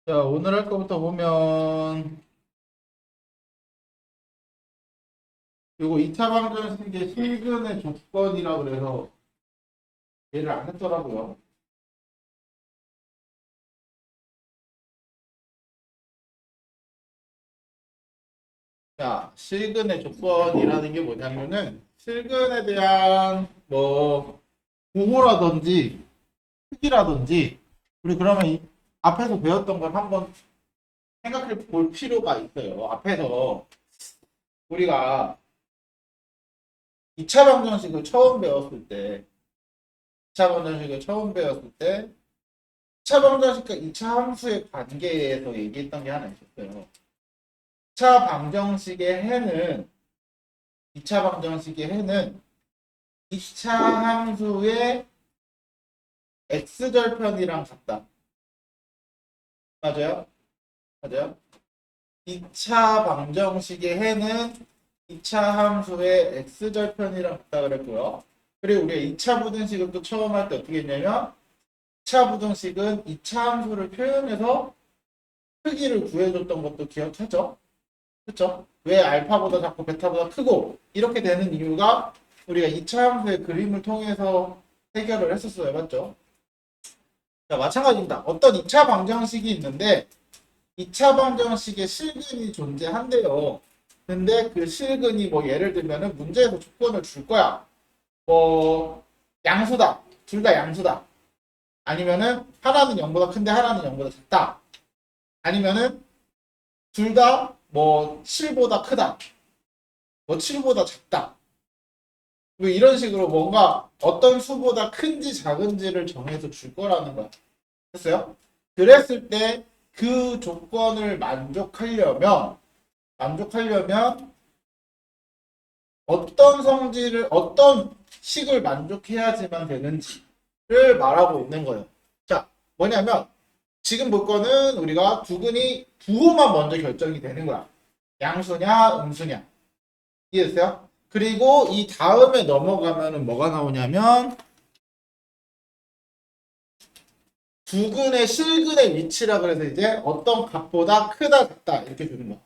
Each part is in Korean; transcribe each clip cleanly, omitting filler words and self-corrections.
자, 오늘 할 거부터 보면, 요거 2차 방정식의 실근의 조건이라 그래서 얘를 안 했더라고요. 자, 실근의 조건이라는 게 뭐냐면은, 실근에 대한 구호라든지, 크기라든지, 우리 그러면 앞에서 배웠던 걸 한번 생각해 볼 필요가 있어요. 앞에서 우리가 2차 방정식을 처음 배웠을 때, 2차 방정식을 처음 배웠을 때, 2차 방정식과 2차 함수의 관계에서 얘기했던 게 하나 있었어요. 2차 방정식의 해는 2차 방정식의 해는 2차 함수의 x절편이랑 같다. 맞아요? 맞아요? 2차 방정식의 해는 2차 함수의 x절편이랑 같다 그랬고요. 그리고 우리가 2차 부등식을 또 처음 할 때 어떻게 했냐면 2차 부등식은 2차 함수를 표현해서 크기를 구해줬던 것도 기억하죠? 그렇죠? 왜 알파보다 작고 베타보다 크고 이렇게 되는 이유가 우리가 2차 함수의 그림을 통해서 해결을 했었어요. 맞죠? 자, 마찬가지입니다. 어떤 2차 방정식이 있는데 2차 방정식에 실근이 존재한대요. 근데 그 실근이 뭐 예를 들면은 문제에서 조건을 줄 거야. 뭐 양수다. 둘 다 양수다. 아니면은 하나는 0보다 큰데 하나는 0보다 작다. 아니면은 둘 다 뭐 7보다 크다. 뭐 7보다 작다. 뭐 이런 식으로 뭔가 어떤 수보다 큰지 작은지를 정해서 줄 거라는 거야. 됐어요? 그랬을 때 그 조건을 만족하려면 어떤 성질을, 어떤 식을 만족해야지만 되는지를 말하고 있는 거예요. 자, 뭐냐면 지금 볼 거는 우리가 두근이 부호만 먼저 결정이 되는 거야. 양수냐, 음수냐. 이해됐어요? 그리고 이 다음에 넘어가면은 뭐가 나오냐면 두근의 실근의 위치라 그래서 이제 어떤 값보다 크다 작다 이렇게 주는 거.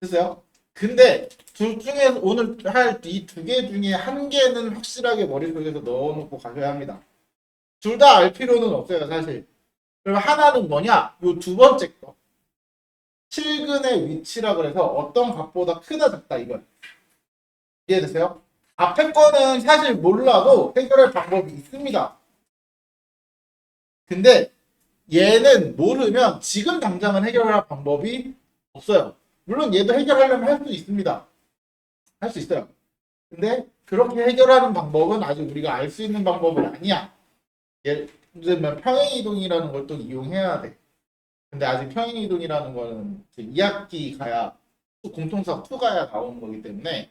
됐어요? 근데 둘 중에 오늘 할 이 두 개 중에 한 개는 확실하게 머릿속에서 넣어놓고 가셔야 합니다. 둘 다 알 필요는 없어요, 사실. 그럼 하나는 뭐냐? 요 두 번째 거. 실근의 위치라 그래서 어떤 값보다 크다 작다 이거. 이해되세요? 앞에 거는 사실 몰라도 해결할 방법이 있습니다. 근데 얘는 모르면 지금 당장은 해결할 방법이 없어요. 물론 얘도 해결하려면 할 수 있습니다. 할 수 있어요. 근데 그렇게 해결하는 방법은 아직 우리가 알 수 있는 방법은 아니야. 예를 들면 평행이동이라는 걸 또 이용해야 돼. 근데 아직 평행이동이라는 거는 2학기 가야 공통수학 2 가야 나오는 거기 때문에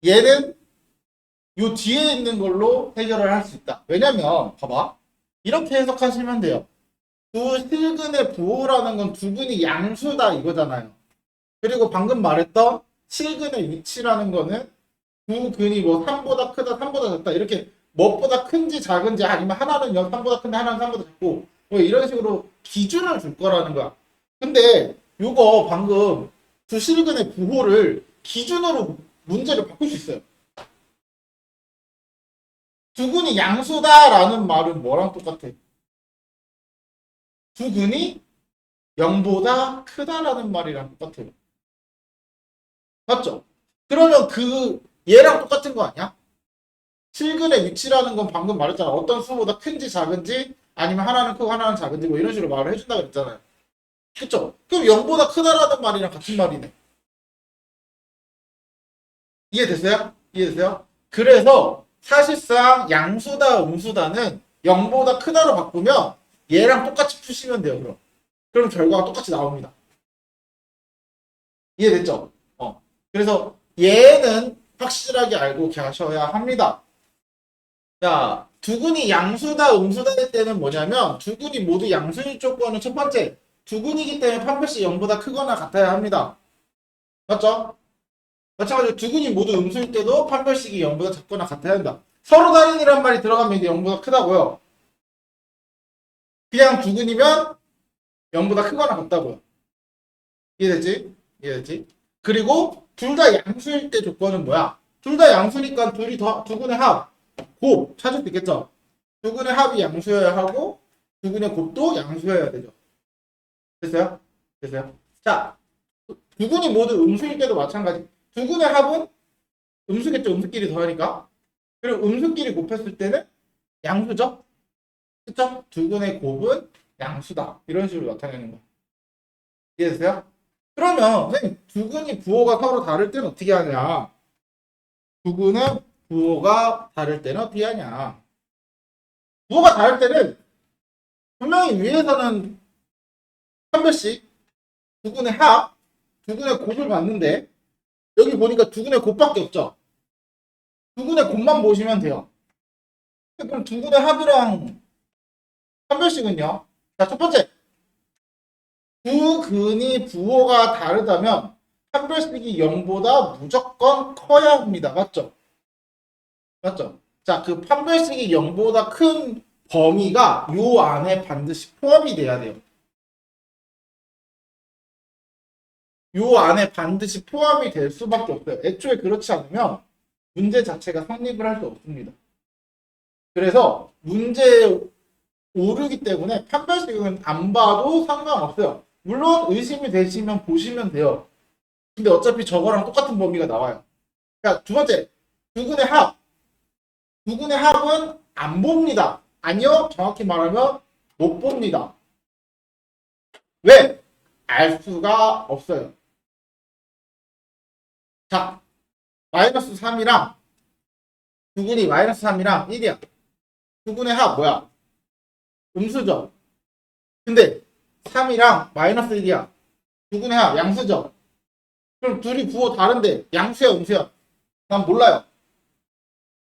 얘는 요 뒤에 있는 걸로 해결을 할 수 있다. 왜냐면 봐봐. 이렇게 해석하시면 돼요. 두 실근의 부호라는 건 두근이 양수다 이거잖아요. 그리고 방금 말했던 실근의 위치라는 거는 두 근이 뭐 3보다 크다, 3보다 작다 이렇게 무엇보다 큰지 작은지 아니면 하나는 3보다 큰데 하나는 3보다 작고 뭐 이런 식으로 기준을 줄 거라는 거야. 근데 요거 방금 두 실근의 부호를 기준으로 문제를 바꿀 수 있어요. 두 근이 양수다라는 말은 뭐랑 똑같아? 두 근이 0보다 크다라는 말이랑 똑같아요. 맞죠? 그러면 그 얘랑 똑같은 거 아니야? 실근의 위치라는 건 방금 말했잖아. 어떤 수보다 큰지 작은지 아니면 하나는 크고 하나는 작은지 뭐 이런 식으로 말을 해준다 그랬잖아요. 그쵸? 그럼 0보다 크다라는 말이랑 같은 말이네. 이해됐어요? 이해됐어요? 그래서 사실상 양수다 음수다는 0보다 크다로 바꾸면 얘랑 똑같이 푸시면 돼요. 그럼 결과가 똑같이 나옵니다. 이해됐죠? 그래서 얘는 확실하게 알고 가셔야 합니다. 자, 두근이 양수다 음수다 할 때는 뭐냐면 두근이 모두 양수일 조건은 첫 번째 두근이기 때문에 판별식 0보다 크거나 같아야 합니다. 맞죠? 마찬가지로 두근이 모두 음수일 때도 판별식이 0보다 작거나 같아야 한다. 서로 다른이란 말이 들어가면 이게 0보다 크다고요. 그냥 두근이면 0보다 크거나 같다고요. 이해됐지? 이해됐지? 그리고 둘 다 양수일 때 조건은 뭐야? 둘 다 양수니까 둘이 두근의 합, 곱 찾을 수 있겠죠? 두근의 합이 양수여야 하고 두근의 곱도 양수여야 되죠. 됐어요? 됐어요? 자, 두근이 모두 음수일 때도 마찬가지. 두근의 합은 음수겠죠. 음수끼리 더하니까. 그리고 음수끼리 곱했을 때는 양수죠. 그쵸? 두근의 곱은 양수다. 이런 식으로 나타내는 거. 이해되세요? 그러면 선생님 두근이 부호가 서로 다를 때는 어떻게 하냐? 두근은 부호가 다를 때는 어떻게 하냐? 부호가 다를 때는 분명히 위에서는 한 별씩 두근의 합, 두근의 곱을 봤는데 여기 보니까 두근의 곱밖에 없죠? 두근의 곱만 보시면 돼요. 그럼 두근의 합이랑 한 별씩은요? 자, 첫 번째 두 근이 부호가 다르다면 한 별씩이 0보다 무조건 커야 합니다. 맞죠? 맞죠? 자, 그 판별식이 0보다 큰 범위가 요 안에 반드시 포함이 돼야 돼요. 요 안에 반드시 포함이 될 수밖에 없어요. 애초에 그렇지 않으면 문제 자체가 성립을 할 수 없습니다. 그래서 문제에 오르기 때문에 판별식은 안 봐도 상관없어요. 물론 의심이 되시면 보시면 돼요. 근데 어차피 저거랑 똑같은 범위가 나와요. 그러니까 두 번째, 두근의 합. 두근의 합은 안 봅니다. 아니요, 정확히 말하면 못 봅니다. 왜? 알 수가 없어요. 자, 마이너스 3이랑 두근이 마이너스 3이랑 1이야. 두근의 합 뭐야? 음수죠. 근데 3이랑 마이너스 1이야. 두근의 합 양수죠. 그럼 둘이 부호 다른데 양수야 음수야? 난 몰라요.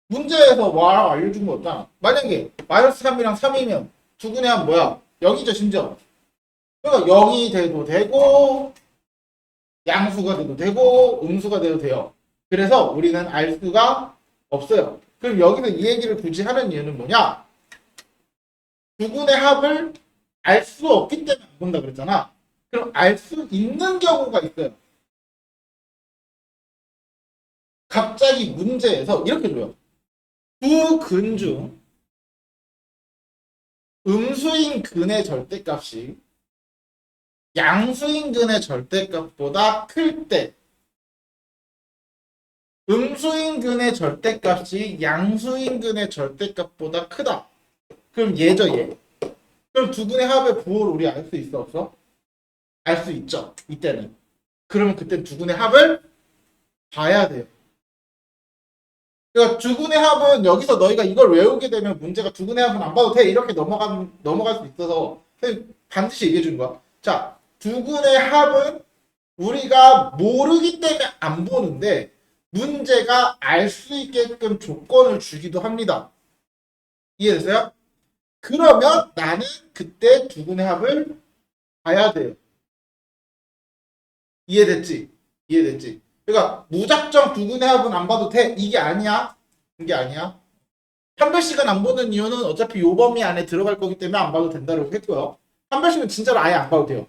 문제에서 와 알려준 거 없잖아. 만약에 마이너스 3이랑 3이면 두근의 합 뭐야? 0이죠 심지어. 그러니까 0이 돼도 되고 양수가 돼도 되고 음수가 돼도 돼요. 그래서 우리는 알 수가 없어요. 그럼 여기서 이 얘기를 굳이 하는 이유는 뭐냐? 두근의 합을 알 수 없기 때문에 안 본다 그랬잖아. 그럼 알 수 있는 경우가 있어요. 갑자기 문제에서 이렇게 줘요. 두 근 중 음수인 근의 절대값이 양수인 근의 절대값보다 클 때 음수인 근의 절대값이 양수인 근의 절대값보다 크다. 그럼 얘죠 얘. 그럼 두 근의 합의 부호를 우리 알 수 있어 없어? 알 수 있죠. 이때는. 그러면 그때 두 근의 합을 봐야 돼요. 그러니까 두 근의 합은 여기서 너희가 이걸 외우게 되면 문제가 두 근의 합은 안 봐도 돼. 이렇게 넘어갈 수 있어서 반드시 얘기해 주는 거야. 자, 두 근의 합은 우리가 모르기 때문에 안 보는데 문제가 알 수 있게끔 조건을 주기도 합니다. 이해됐어요? 그러면 나는 그때 두 근의 합을 봐야 돼요. 이해됐지? 이해됐지? 그러니까 무작정 두 근의 합은 안 봐도 돼. 이게 아니야. 이게 아니야. 판별식은 안 보는 이유는 어차피 요 범위 안에 들어갈 거기 때문에 안 봐도 된다고 했고요. 판별식은 진짜로 아예 안 봐도 돼요.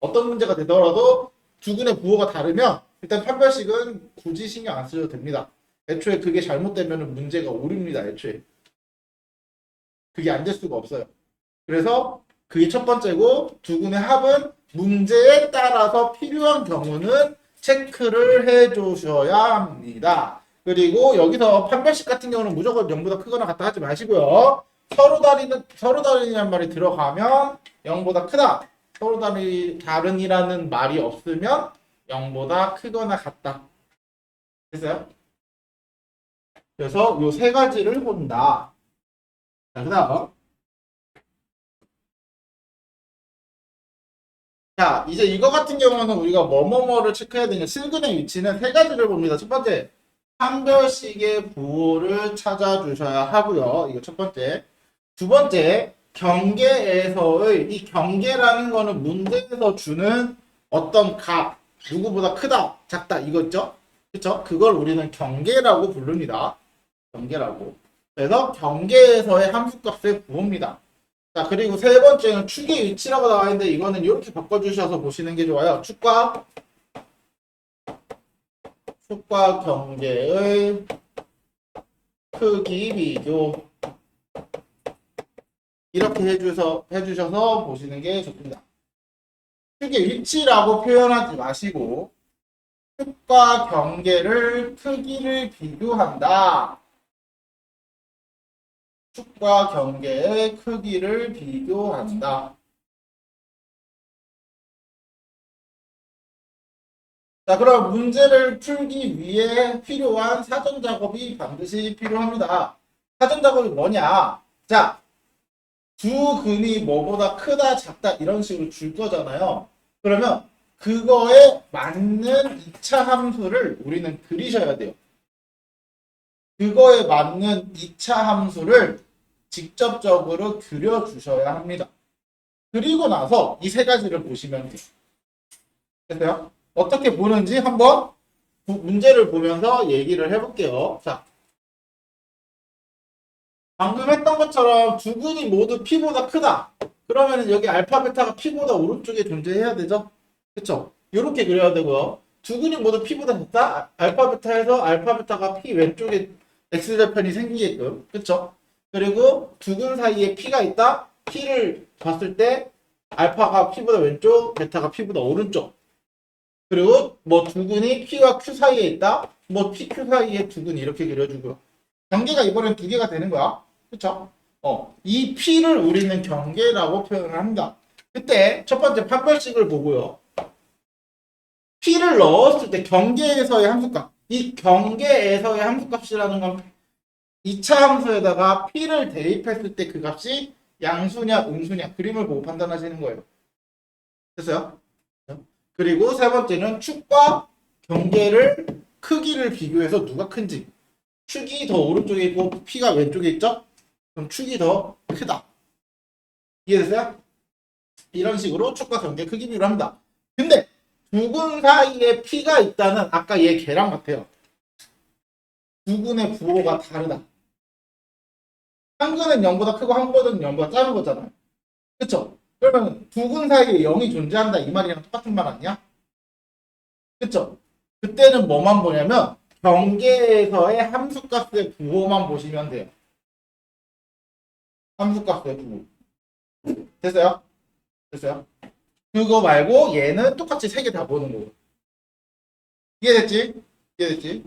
어떤 문제가 되더라도 두 근의 부호가 다르면 일단 판별식은 굳이 신경 안 쓰셔도 됩니다. 애초에 그게 잘못되면 문제가 오릅니다. 애초에. 그게 안 될 수가 없어요. 그래서 그게 첫 번째고 두 근의 합은 문제에 따라서 필요한 경우는 체크를 해 주셔야 합니다. 그리고 여기서 판별식 같은 경우는 무조건 0보다 크거나 같다 하지 마시고요. 서로 다른이라는 말이 들어가면 0보다 크다. 다른이라는 말이 없으면 0보다 크거나 같다. 됐어요? 그래서 요 세 가지를 본다. 자, 그다음 자, 이제 이거 같은 경우는 우리가 뭐뭐뭐를 체크해야 되냐. 실근의 위치는 세 가지를 봅니다. 첫 번째, 판별식의 부호를 찾아주셔야 하고요. 이거 첫 번째. 두 번째, 경계에서의 이 경계라는 거는 문제에서 주는 어떤 값, 누구보다 크다, 작다 이거 있죠? 그쵸? 그걸 우리는 경계라고 부릅니다. 경계라고. 그래서 경계에서의 함수값의 부호입니다. 자, 그리고 세 번째는 축의 위치라고 나와 있는데 이거는 이렇게 바꿔주셔서 보시는 게 좋아요. 축과 경계의 크기 비교 이렇게 해주셔서 보시는 게 좋습니다. 축의 위치라고 표현하지 마시고 축과 경계를 크기를 비교한다. 축과 경계의 크기를 비교한다. 자, 그럼 문제를 풀기 위해 필요한 사전 작업이 반드시 필요합니다. 사전 작업이 뭐냐? 자, 두 근이 뭐보다 크다, 작다 이런 식으로 줄 거잖아요. 그러면 그거에 맞는 2차 함수를 우리는 그리셔야 돼요. 그거에 맞는 2차 함수를 직접적으로 그려주셔야 합니다. 그리고 나서 이 세 가지를 보시면 돼요. 됐어요? 어떻게 보는지 한번 문제를 보면서 얘기를 해볼게요. 자, 방금 했던 것처럼 두 근이 모두 P보다 크다. 그러면 여기 알파, 베타가 P보다 오른쪽에 존재해야 되죠? 그쵸? 이렇게 그려야 되고요. 두 근이 모두 P보다 작다. 알파, 베타에서 알파, 베타가 P 왼쪽에 X절편이 생기게끔. 그쵸? 그리고 두 근 사이에 P가 있다. P를 봤을 때 알파가 P보다 왼쪽, 베타가 P보다 오른쪽. 그리고 뭐 두 근이 P와 Q 사이에 있다. 뭐 PQ 사이에 두 근 이렇게 그려주고요. 경계가 이번엔 두 개가 되는 거야. 그쵸? 이 P를 우리는 경계라고 표현을 합니다. 그때 첫 번째 판별식을 보고요. P를 넣었을 때 경계에서의 함수값. 이 경계에서의 함수값이라는 건 2차 함수에다가 P를 대입했을 때 그 값이 양수냐 음수냐 그림을 보고 판단하시는 거예요. 됐어요? 그리고 세 번째는 축과 경계를 크기를 비교해서 누가 큰지. 축이 더 오른쪽에 있고 P가 왼쪽에 있죠? 그럼 축이 더 크다. 이해됐어요? 이런 식으로 축과 경계 크기 비교를 합니다. 근데 두 근 사이에 P가 있다는 아까 얘 걔랑 같아요. 두 근의 부호가 다르다. 한 근은 0보다 크고 한 근은 0보다 작은 거잖아요. 그쵸? 그러면 두 근 사이에 0이 존재한다 이 말이랑 똑같은 말 아니야? 그쵸? 그때는 뭐만 보냐면 경계에서의 함수값의 부호만 보시면 돼요. 함수값의 부호. 됐어요? 됐어요? 그거 말고 얘는 똑같이 세 개 다 보는 거고. 이해됐지? 이해됐지?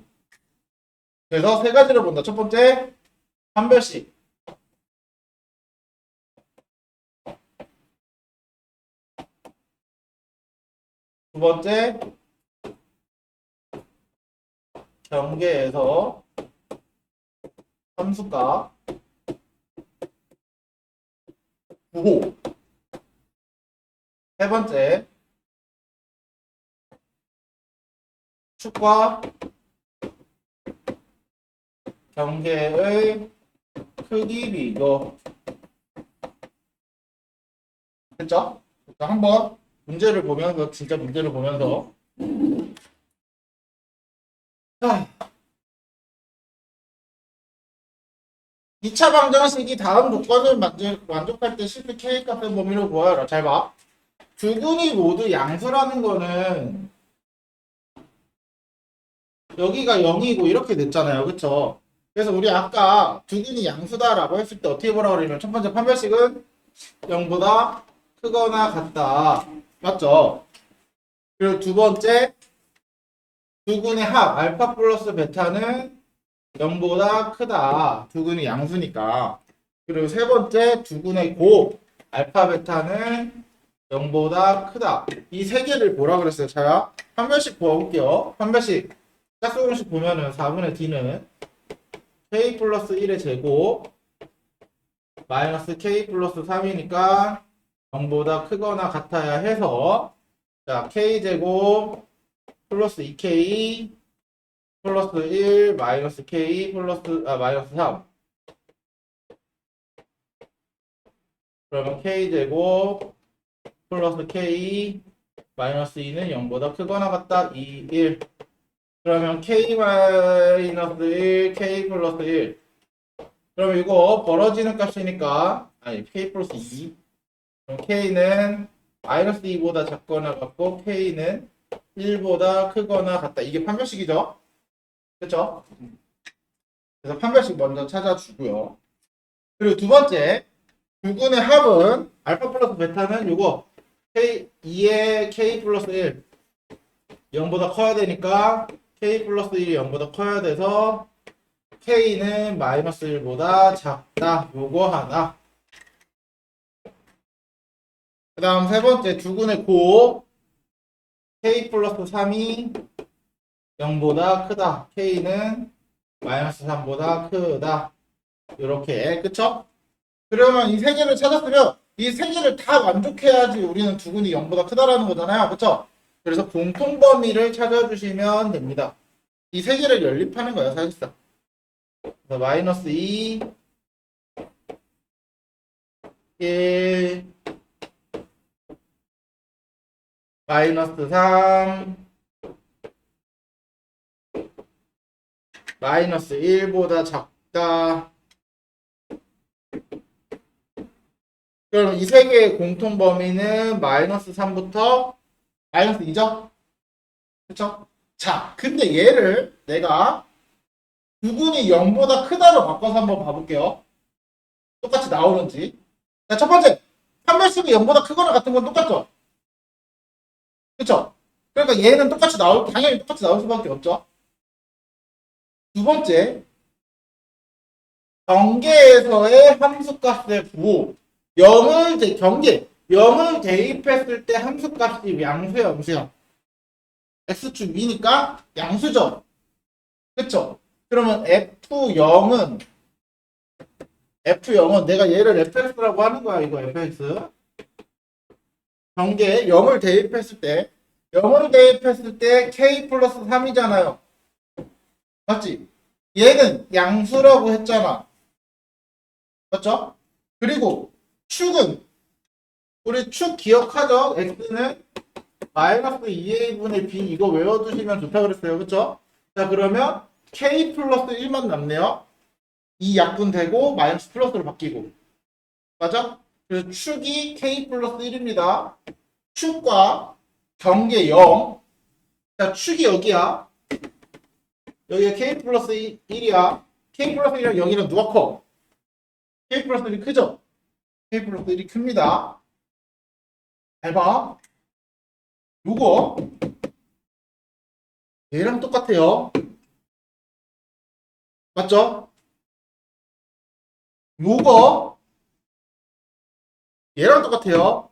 그래서 세 가지를 본다. 첫 번째, 판별식. 두 번째, 경계에서 함수값 부호. 세 번째, 축과 경계의 크기 비교. 됐죠? 한번 문제를 보면서 진짜 문제를 보면서 자, 2차 방정식이 다음 조건을 만족할 때 실수 K값의 범위를 구하여라. 잘 봐. 두 근이 모두 양수라는 거는 여기가 0이고 이렇게 됐잖아요. 그쵸? 그래서 우리 아까 두 근이 양수다라고 했을 때 어떻게 보라고 그러면 첫 번째 판별식은 0보다 크거나 같다. 맞죠? 그리고 두 번째 두 근의 합 알파 플러스 베타는 0보다 크다. 두 근이 양수니까. 그리고 세 번째 두 근의 곱 알파 베타는 0보다 크다. 이 세 개를 보라 그랬어요. 자, 판별식 보아볼게요. 판별식 짝수공식 보면은 4분의 D는 K 플러스 1의 제곱 마이너스 K 플러스 3이니까 0보다 크거나 같아야 해서 자, K제곱 플러스 2K 플러스 1 마이너스 K 플러스 마이너스 3 그러면 K제곱 플러스 K 마이너스 2는 0보다 크거나 같다 2, 1 그러면 K 마이너스 1 K 플러스 1 그럼 이거 벌어지는 값이니까 아니 k 플러스 2. 그럼 k는 마이너스 2보다 작거나 같고 k는 1보다 크거나 같다. 이게 판별식이죠? 그렇죠? 그래서 판별식 먼저 찾아주고요. 그리고 두 번째, 두근의 합은 알파 플러스 베타는 요거 k 2에 k 플러스 1 0보다 커야 되니까 k 플러스 1이 0보다 커야 돼서 k는 마이너스 1보다 작다. 요거 하나. 그 다음 세 번째 두근의 고 k 플러스 3이 0보다 크다. k는 마이너스 3보다 크다. 이렇게 그쵸? 그러면 이 세 개를 찾았으면 이 세 개를 다 만족해야지 우리는 두근이 0보다 크다라는 거잖아요. 그쵸? 그래서 공통범위를 찾아주시면 됩니다. 이 세 개를 연립하는 거예요, 사실상. 그래서 마이너스 2, 1, 마이너스 3, 마이너스 1보다 작다. 그럼 이 세 개의 공통 범위는 마이너스 3부터 마이너스 2죠? 그쵸? 자, 근데 얘를 내가 두근이 0보다 크다로 바꿔서 한번 봐볼게요. 똑같이 나오는지. 자, 첫 번째, 판별식이 0보다 크거나 같은 건 똑같죠? 그쵸? 그러니까 얘는 당연히 똑같이 나올 수밖에 없죠? 두 번째, 경계에서의 함수값의 부호. 0을 대입했을 때 함수값이 양수야, 음수야? x축 위니까 양수죠? 그쵸? 그러면 F0은 내가 얘를 fx라고 하는 거야, 이거 fx. 경계에 0을 대입했을 때 k 플러스 3이잖아요. 맞지? 얘는 양수라고 했잖아. 맞죠? 그리고 축은 우리 축 기억하죠? x는 마이너스 2a분의 b 이거 외워두시면 좋다 그랬어요. 그쵸? 자 그러면 k 플러스 1만 남네요. 이 약분되고 마이너스 플러스로 바뀌고 맞아? 그래서 축이 k 플러스 1입니다. 축과 경계 0. 자 축이 여기야. 여기가 k 플러스 1이야. k 플러스 1이랑 0이랑 누가 커? k 플러스 1이 크죠? k 플러스 1이 큽니다. 잘 봐. 요거 얘랑 똑같아요. 맞죠? 요거 얘랑 똑같아요.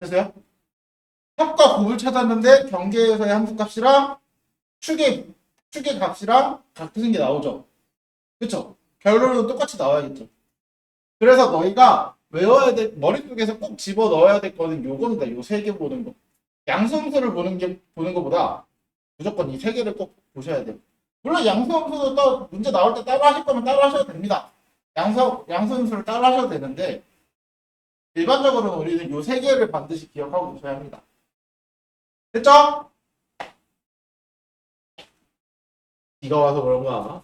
됐어요? 합과 곱을 찾았는데 경계에서의 함수값이랑 축의 축의 값이랑 같은 게 나오죠. 그쵸? 결론은 똑같이 나와야겠죠. 그래서 너희가 외워야 될 머릿속에서 꼭 집어 넣어야 될 거는 요겁니다. 요 세 개 보는 거. 양수함수를 보는 거보다 무조건 이 세 개를 꼭 보셔야 돼요. 물론 양수함수도 또 문제 나올 때 따로 하실 거면 따로 하셔도 됩니다. 양수함수를 따로 하셔도 되는데 일반적으로는 우리는 요 세 개를 반드시 기억하고 있어야 합니다. 됐죠? 비가 와서 그런가?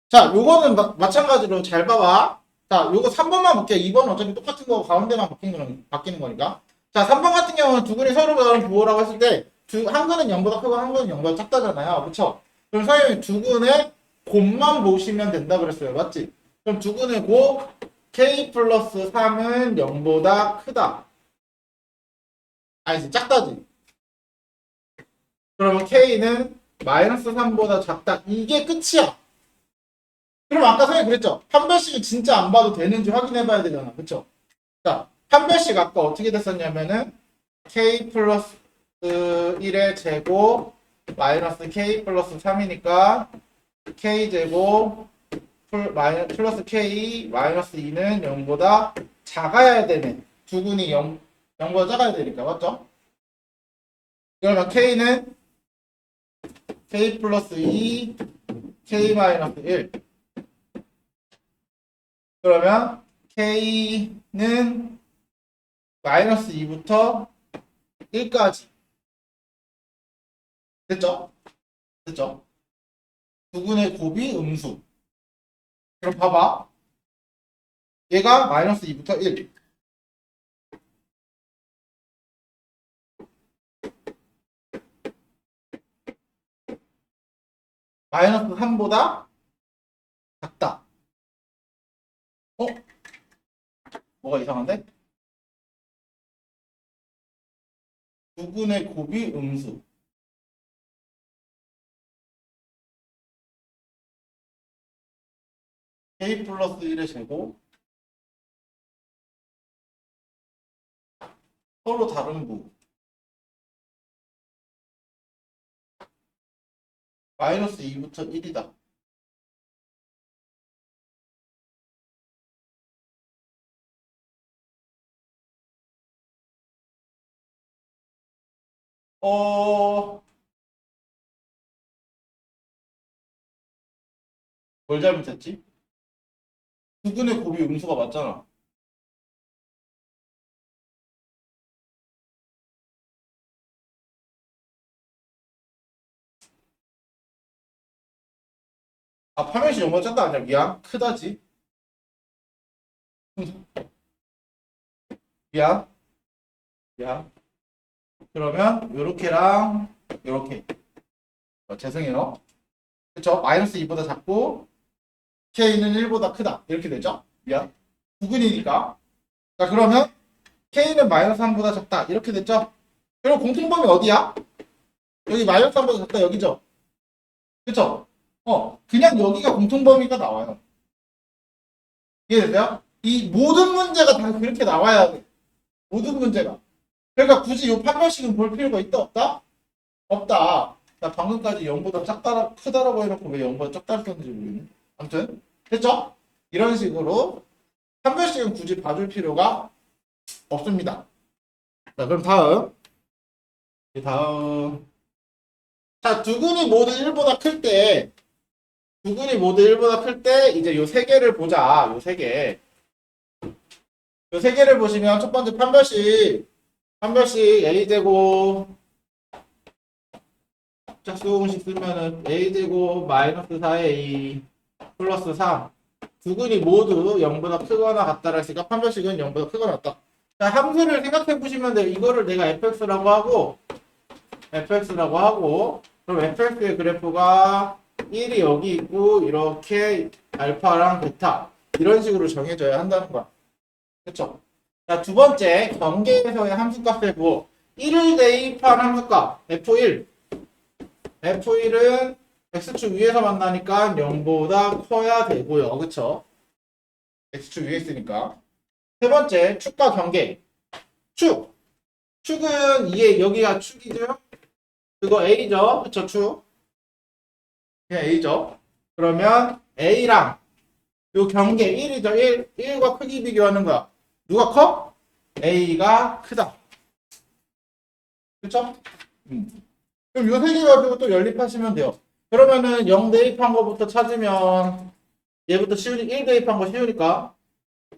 자, 요거는 마찬가지로 잘 봐봐. 자, 요거 3번만 볼게요. 2번은 어차피 똑같은 거 가운데만 바뀌는 거니까. 자, 3번 같은 경우는 두 근이 서로 다른 부호라고 했을 때, 한 근은 0보다 크고 한 근은 0보다 작다잖아요. 그쵸? 그럼 선생님이 두 근의 곱만 보시면 된다 그랬어요. 맞지? 그럼 두 근의 곱, k 플러스 3은 0보다 크다. 아니지, 작다지. 그러면 k는 마이너스 3보다 작다. 이게 끝이야. 그럼 아까 선생님 그랬죠? 판별식을 진짜 안 봐도 되는지 확인해 봐야 되잖아. 그쵸? 자, 판별식 아까 어떻게 됐었냐면은 k 플러스 1의 제곱 마이너스 k 플러스 3이니까 k 제곱 플러스 k 마이너스 2는 0보다 작아야 되네. 두 군이 0보다 작아야 되니까. 맞죠? 그러면 k는 k 플러스 2 k 마이너스 1 그러면 K는 마이너스 2부터 1까지. 됐죠? 됐죠? 두근의 곱이 음수. 그럼 봐봐. 얘가 마이너스 2부터 1. 마이너스 3보다 작다. 어? 뭐가 이상한데? 두근의 곱이 음수. k 플러스 1의 제곱. 서로 다른 부. 마이너스 2부터 1이다. 어, 뭘 잘못했지? 두근의 곱이 음수가 맞잖아. 아, 파면시 영어 짰다 아니야? 미안. 크다지. 미안. 미안. 그러면 요렇게랑 요렇게. 죄송해요. 그쵸? 마이너스 2보다 작고 k는 1보다 크다. 이렇게 되죠? 미안. 두근이니까. 자, 그러면 k는 마이너스 3보다 작다. 이렇게 됐죠? 그럼 공통범위 어디야? 여기 마이너스 3보다 작다 여기죠? 그쵸? 그냥 여기가 공통범위가 나와요. 이해되세요? 이 모든 문제가 다 그렇게 나와야 돼. 모든 문제가. 그러니까 굳이 이 판별식은 볼 필요가 있다 없다? 없다. 나 방금까지 0보다 작다 크다라고 해놓고 왜 0보다 작다를 썼는지 모르겠네. 아무튼 됐죠? 이런 식으로 판별식은 굳이 봐줄 필요가 없습니다. 자, 그럼 다음. 자, 두근이 모두 1보다 클 때, 두근이 모두 1보다 클 때 이제 요 세 개를 보자. 요 세 개. 요 세 개를 보시면 첫 번째 판별식 a제곱 짝수공식 쓰면은 a제곱 마이너스 4a 플러스 3. 두근이 모두 0보다 크거나 같다라 했으니까 판별식은 0보다 크거나 같다. 자, 함수를 생각해 보시면 돼요. 이거를 내가 fx라고 하고 그럼 fx의 그래프가 1이 여기 있고 이렇게 알파랑 베타 이런 식으로 정해져야 한다는 거야. 그쵸? 자, 두 번째 경계에서의 함수값을 보고 1을 대입한 함수값 f1. f1은 x축 위에서 만나니까 0보다 커야 되고요. 그쵸? x축 위에 있으니까. 세 번째 축과 경계. 축은 이게 여기가 축이죠? 그거 a죠? 그쵸? 축. 그냥 a죠? 그러면 a랑 요 경계 1이죠? 1과 크기 비교하는 거야. 누가 커? a가 크다. 그쵸? 그럼 요 세 개 가지고 또 연립하시면 돼요. 그러면은 0 대입한 거부터 찾으면 얘부터 1 대입한 거 쉬우니까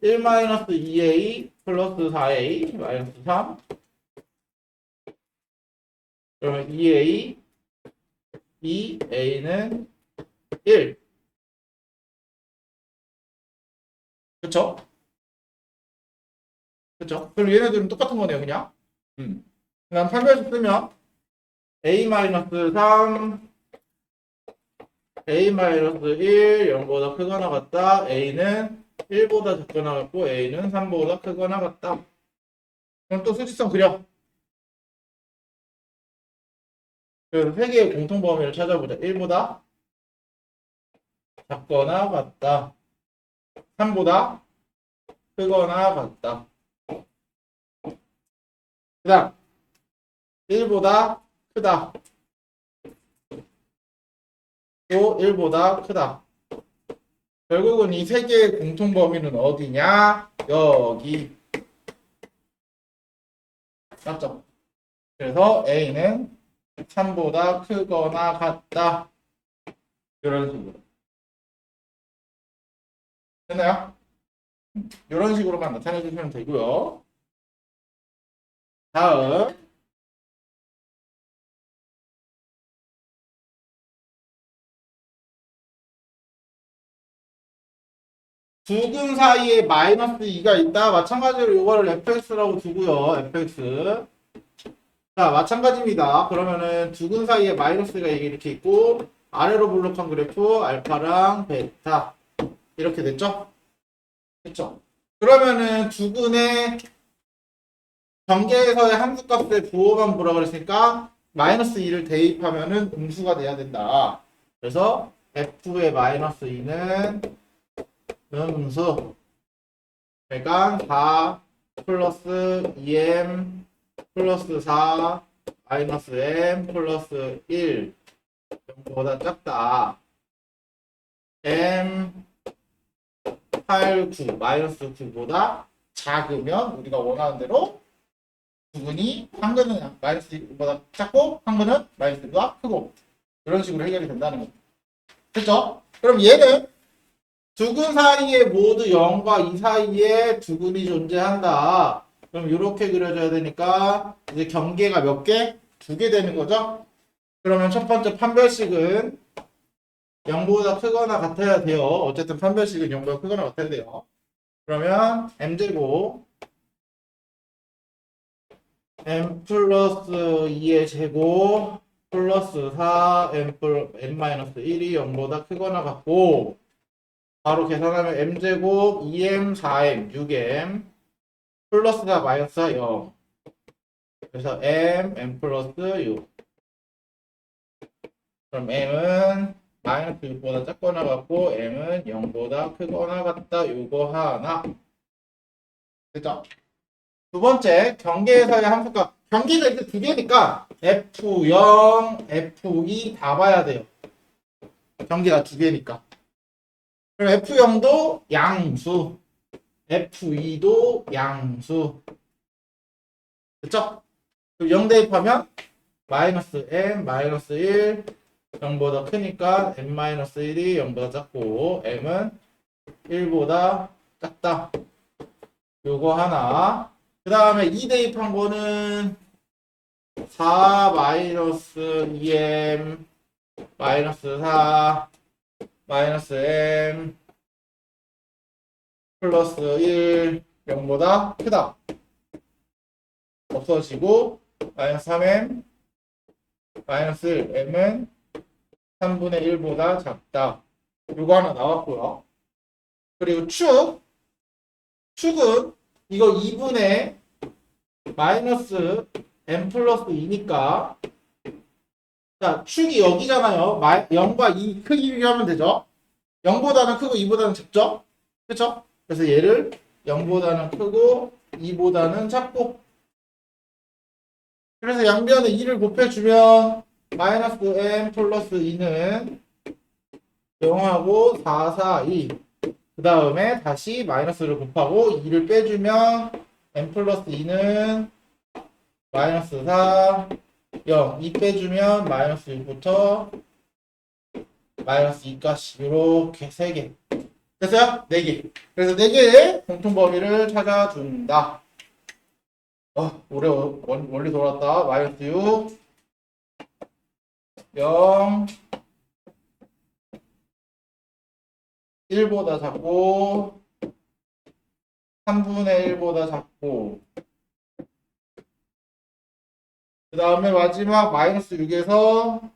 1-2a 플러스 4a 마이너스 3 그러면 2a 2a는 1 그쵸? 그쵸? 그럼 얘네들은 똑같은 거네요 그냥 그다음 판별식 쓰면 a-3 a-1 0보다 크거나 같다 a는 1보다 작거나 같고 a는 3보다 크거나 같다 그럼 또 수직선 그려 그래서 세 개의 공통 범위를 찾아보자 1보다 작거나 같다 3보다 크거나 같다 그 다음 1보다 크다 또 1보다 크다 결국은 이 세 개의 공통 범위는 어디냐 여기 맞죠? 그래서 A는 3보다 크거나 같다 이런 식으로 됐나요? 이런 식으로만 나타내 주시면 되고요 다음 두근 사이에 마이너스 2가 있다. 마찬가지로 이거를 fx라고 두고요. fx. 자, 마찬가지입니다. 그러면은 두근 사이에 마이너스가 이렇게 있고 아래로 블록한 그래프 알파랑 베타 이렇게 됐죠? 됐죠? 그러면은 두근의 전개에서의 함수값의 부호만 보라 그랬으니까 마이너스 2를 대입하면은 음수가 돼야 된다. 그래서 f의 마이너스 2는 음수. 그러니까 4 플러스 2m 플러스 4 마이너스 m 플러스 1 정도보다 작다. m 8, 9 마이너스 9보다 작으면 우리가 원하는 대로 부분이 한 근은 마이너스 1보다 작고 한 근은 마이너스 1보다 크고 이런 식으로 해결이 된다는 거죠. 됐죠? 그럼 얘는 두 근 사이에 모두 0과 2 사이에 두 근이 존재한다. 그럼 이렇게 그려줘야 되니까 이제 경계가 몇 개? 2개 되는 거죠? 그러면 첫 번째 판별식은 0보다 크거나 같아야 돼요. 어쨌든 판별식은 0보다 크거나 같아야 돼요. 그러면 m제곱 m 플러스 2의 제곱 플러스 4 m 마이너스 1이 0보다 크거나 같고 바로 계산하면 m제곱 2m 4m 6m 플러스 4 마이너스 4 0 그래서 m 플러스 6 그럼 m은 마이너스 6보다 작거나 같고 m은 0보다 크거나 같다. 요거 하나 됐죠? 두 번째 경계에서의 함수값 경계가 이제 두 개니까 F0, F2 다 봐야 돼요. 경계가 두 개니까. 그럼 F0도 양수, F2도 양수. 됐죠? 그럼 0 대입하면 마이너스 m, 마이너스 1, 0보다 크니까 m-1이 0보다 작고 m은 1보다 작다. 요거 하나. 그 다음에 2 대입한 거는 4 마이너스 2m 마이너스 4 마이너스 m 플러스 1 0보다 크다. 없어지고 마이너스 3m 마이너스 1 m은 3분의 1보다 작다. 요거 하나 나왔고요. 그리고 축은 이거 2분의 마이너스 m 플러스 2니까 자 축이 여기잖아요. 0과 2 크기 비교하면 되죠. 0보다는 크고 2보다는 작죠? 그렇죠? 그래서 얘를 0보다는 크고 2보다는 작고 그래서 양변에 2를 곱해주면 마이너스 m 플러스 2는 0하고 4, 4, 2 그 다음에 다시 마이너스를 곱하고 2를 빼주면 m 플러스 2는 마이너스 4, 0, 2 빼주면 마이너스 6부터 마이너스 2까지 이렇게 3개 됐어요? 4개 그래서 4개의 공통 범위를 찾아준다. 오래 원리 돌았다. 마이너스 6, 0, 1보다 작고 3분의 1보다 작고 그 다음에 마지막 마이너스 6에서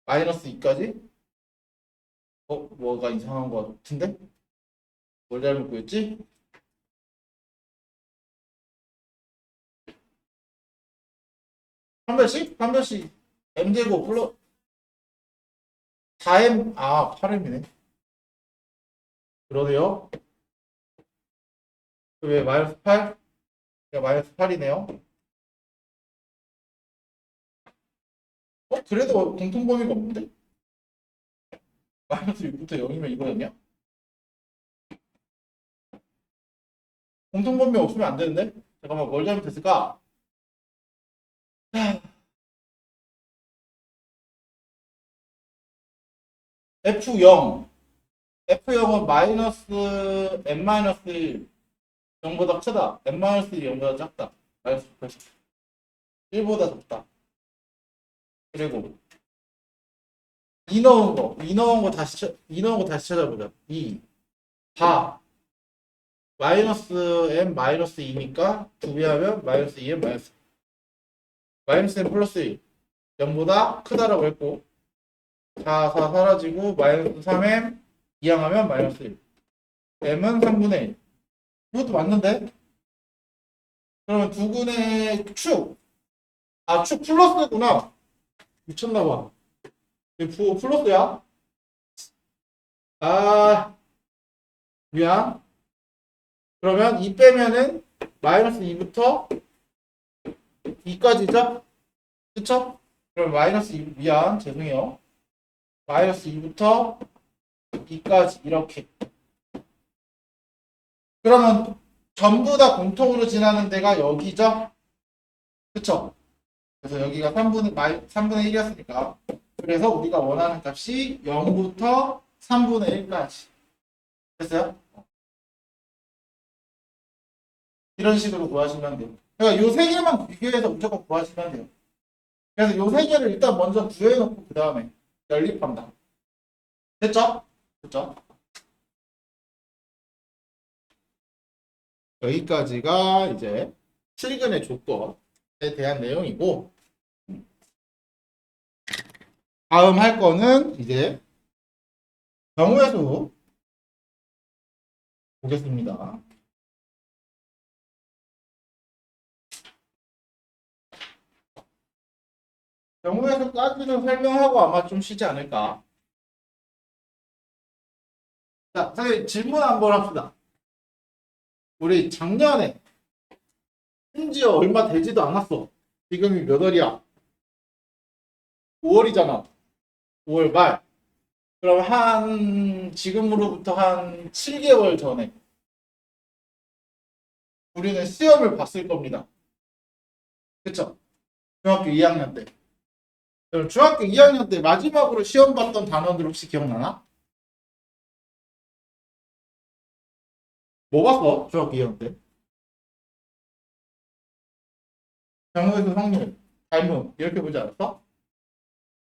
마이너스 2까지 뭐가 이상한 것 같은데? 뭘 잘못 구했지? 판별식 m제곱 플러스 4m 8m이네. 그러네요. 왜 마이너스 8? 마이너스 8이네요. 그래도 공통 범위가 없는데? 마이너스 6부터 0이면 이거였냐? 공통 범위 없으면 안 되는데? 잠깐만 뭘 잘못했을까? F0 F0은 마이너스 m 마이너스 1 0보다 크다. n-1이 0보다 작다. 마이너스 1보다 작다. 그리고 2 넣은 거. 2 넣은 거 다시 찾아보자. 2. 4. 마이너스 m 마이너스 2니까 2배 하면 마이너스 2m 마이너스 m 플러스 1. 0보다 크다라고 했고 4 사라지고 마이너스 3m 이항하면 마이너스 1. m은 3분의 1. 이것도 맞는데? 그러면 두근의 축. 아, 축 플러스구나. 미쳤나봐. 이거 플러스야? 아, 미안. 그러면 2 빼면은 마이너스 2부터 2까지죠? 그쵸? 그럼 마이너스 2, 미안. 죄송해요. 마이너스 2부터 2까지 이렇게. 그러면 전부 다 공통으로 지나는 데가 여기죠? 그쵸? 그래서 여기가 3분의 1이었으니까. 그래서 우리가 원하는 값이 0부터 3분의 1까지. 됐어요? 이런 식으로 구하시면 돼요. 그러니까 요 세 개만 비교해서 무조건 구하시면 돼요. 그래서 요 세 개를 일단 먼저 구해놓고 그 다음에 연립한다. 됐죠? 됐죠? 여기까지가 이제 실근의 조건에 대한 내용이고, 다음 할 거는 이제 경우의 수 보겠습니다. 경우의 수까지는 설명하고 아마 좀 쉬지 않을까. 자, 선생님 질문 한번 합시다. 우리 작년에 심지어 얼마 되지도 않았어. 지금이 몇 월이야? 5월이잖아. 5월 말. 그럼 지금으로부터 한 7개월 전에 우리는 시험을 봤을 겁니다. 그쵸? 중학교 2학년 때. 그럼 중학교 2학년 때 마지막으로 시험 봤던 단원들 혹시 기억나나? 뭐 봤어? 중학교 2학년 때? 경우의 수 확률, 닮음 이렇게 보지 않았어?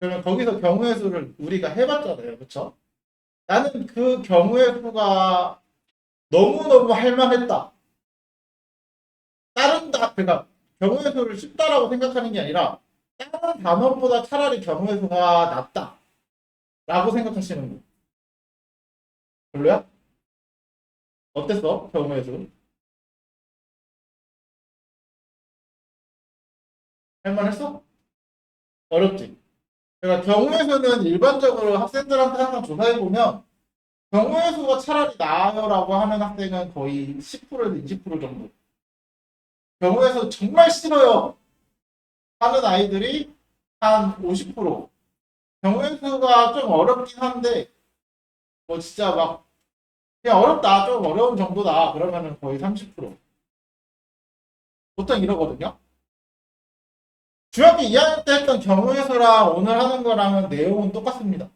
그러면 거기서 경우의 수를 우리가 해봤잖아요. 그쵸? 나는 그 경우의 수가 너무너무 할만했다. 그러니까 경우의 수를 쉽다라고 생각하는 게 아니라 다른 단원보다 차라리 경우의 수가 낫다. 라고 생각하시는 분. 별로야? 어땠어? 경우의 수? 할만했어? 어렵지? 그러니까 경우의 수는 일반적으로 학생들한테 항상 조사해보면 경우의 수가 차라리 나아요라고 하는 학생은 거의 10%에서 20% 정도. 경우의 수 정말 싫어요 하는 아이들이 한 50%. 경우의 수가 좀 어렵긴 한데 뭐 진짜 막 그냥 어렵다, 좀 어려운 정도다 그러면은 거의 30%. 보통 이러거든요. 중학교 2학년 때 했던 경우의 수랑 오늘 하는 거랑은 내용은 똑같습니다.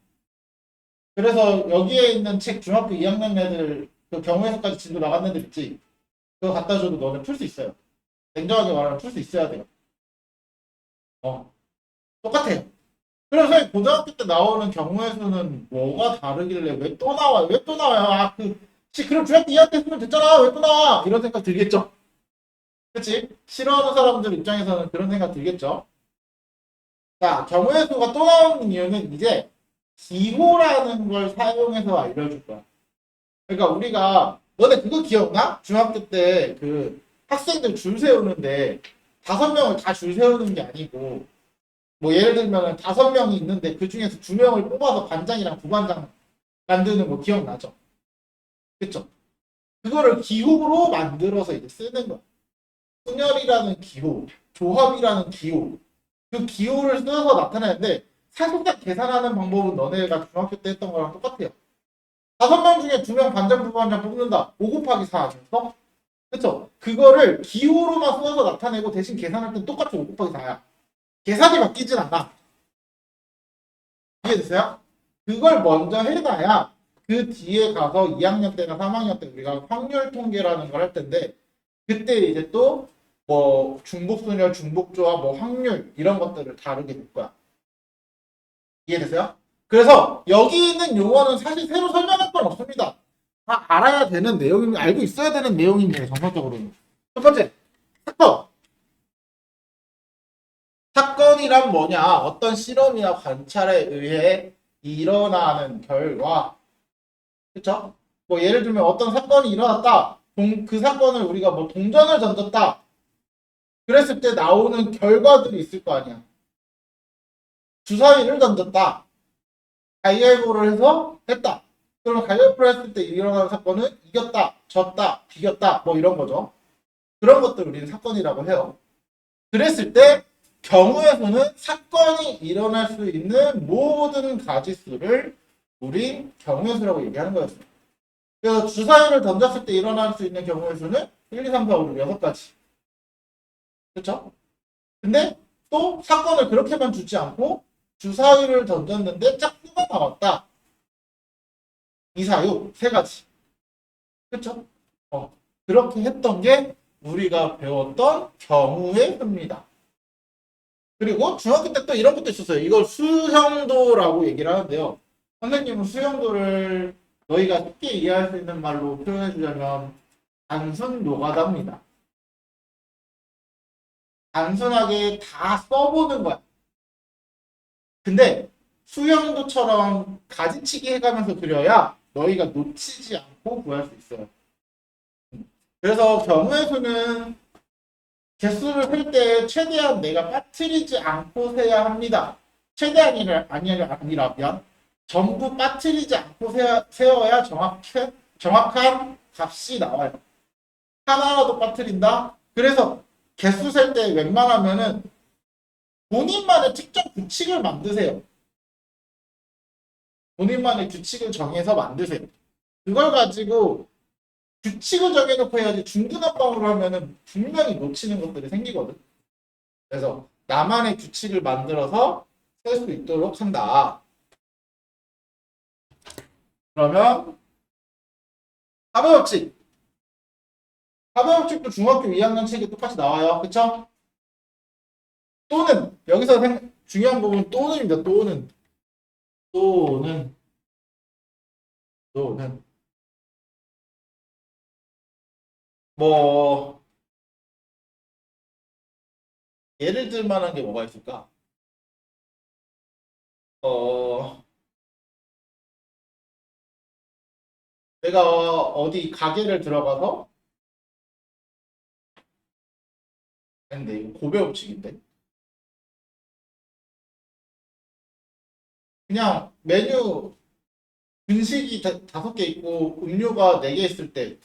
그래서 여기에 있는 책 중학교 2학년 애들 그 경우의 수까지 진도 나간 애들 있지. 그거 갖다 줘도 너네 풀 수 있어요. 냉정하게 말하면 풀 수 있어야 돼요. 똑같아요. 그래서 고등학교 때 나오는 경우의 수는 뭐가 다르길래 왜 또 나와요? 왜 또 나와요? 그럼 중학교 2학년 때 쓰면 됐잖아. 왜 또 나와? 이런 생각 들겠죠? 그치? 싫어하는 사람들 입장에서는 그런 생각 들겠죠? 자, 경우의 수가 또 나오는 이유는 이제 기호라는 걸 사용해서 알려줄 거야. 그러니까 우리가 너네 그거 기억나? 중학교 때 그 학생들 줄 세우는데 5명을 다 줄 세우는 게 아니고 뭐 예를 들면 5명이 있는데 그 중에서 2명을 뽑아서 반장이랑 부반장 만드는 거 기억나죠? 그쵸? 그거를 기호로 만들어서 이제 쓰는 거야. 분열이라는 기호, 조합이라는 기호, 그 기호를 써서 나타내는데 사실상 계산하는 방법은 너네가 중학교 때 했던 거랑 똑같아요. 5명 중에 2명 반장 부반장 뽑는다. 5 곱하기 4 아니었어? 그쵸? 그거를 기호로만 써서 나타내고 대신 계산할 땐 똑같이 5 곱하기 4야. 계산이 바뀌진 않아. 이해됐어요? 그걸 먼저 해놔야 그 뒤에 가서 2학년 때나 3학년 때 우리가 확률 통계라는 걸 할 텐데 그때 이제 또 뭐 중복순열, 중복조화, 뭐 확률 이런 것들을 다루게 될 거야. 이해되세요? 그래서 여기 있는 용어는 사실 새로 설명할 건 없습니다. 다 알아야 되는 내용이 알고 있어야 되는 내용이에요. 정상적으로는. 첫 번째, 사건. 사건이란 뭐냐? 어떤 실험이나 관찰에 의해 일어나는 결과. 그쵸? 뭐 예를 들면 어떤 사건이 일어났다. 그 사건을 우리가 뭐 동전을 던졌다. 그랬을 때 나오는 결과들이 있을 거 아니야. 주사위를 던졌다. 가위바위보를 해서 했다. 그러면 가위바위보를 했을 때 일어나는 사건은 이겼다, 졌다, 비겼다, 뭐 이런 거죠. 그런 것들 우리는 사건이라고 해요. 그랬을 때 경우의 수는 사건이 일어날 수 있는 모든 가지수를 우린 경우의 수라고 얘기하는 거였어요. 그래서 주사위를 던졌을 때 일어날 수 있는 경우의 수는 1, 2, 3, 4, 5, 6, 6가지. 그렇죠? 근데 또 사건을 그렇게만 주지 않고 주사위를 던졌는데 짝수가 나왔다. 2, 4, 6, 3가지. 그렇죠? 그렇게 했던 게 우리가 배웠던 경우의 수입니다. 그리고 중학교 때 또 이런 것도 있었어요. 이걸 수형도라고 얘기를 하는데요. 선생님은 수형도를 너희가 쉽게 이해할 수 있는 말로 표현해 주자면 단순 노가다입니다. 단순하게 다 써보는 거야. 근데 수형도처럼 가지치기 해가면서 그려야 너희가 놓치지 않고 구할 수 있어요. 그래서 경우의 수는 개수를 셀 때 최대한 내가 빠뜨리지 않고 세야 합니다. 최대한이 아니라면 전부 빠뜨리지 않고 세워야 정확한 값이 나와요. 하나라도 빠뜨린다? 그래서 개수 셀 때 웬만하면은 본인만의 특정 규칙을 만드세요. 본인만의 규칙을 정해서 만드세요. 그걸 가지고 규칙을 정해놓고 해야지 중구난방으로 하면은 분명히 놓치는 것들이 생기거든. 그래서 나만의 규칙을 만들어서 쓸 수 있도록 한다. 그러면 하부법칙. 하부법칙도 중학교 2학년 책에 똑같이 나와요. 그쵸? 또는 여기서 중요한 부분은 또는입니다. 또는 또는 뭐 예를 들 만한 게 뭐가 있을까? 어 내가 어디 가게를 들어가서 근데 이거 고배업칙인데 그냥 메뉴 분식이 5개 있고 음료가 4개 있을 때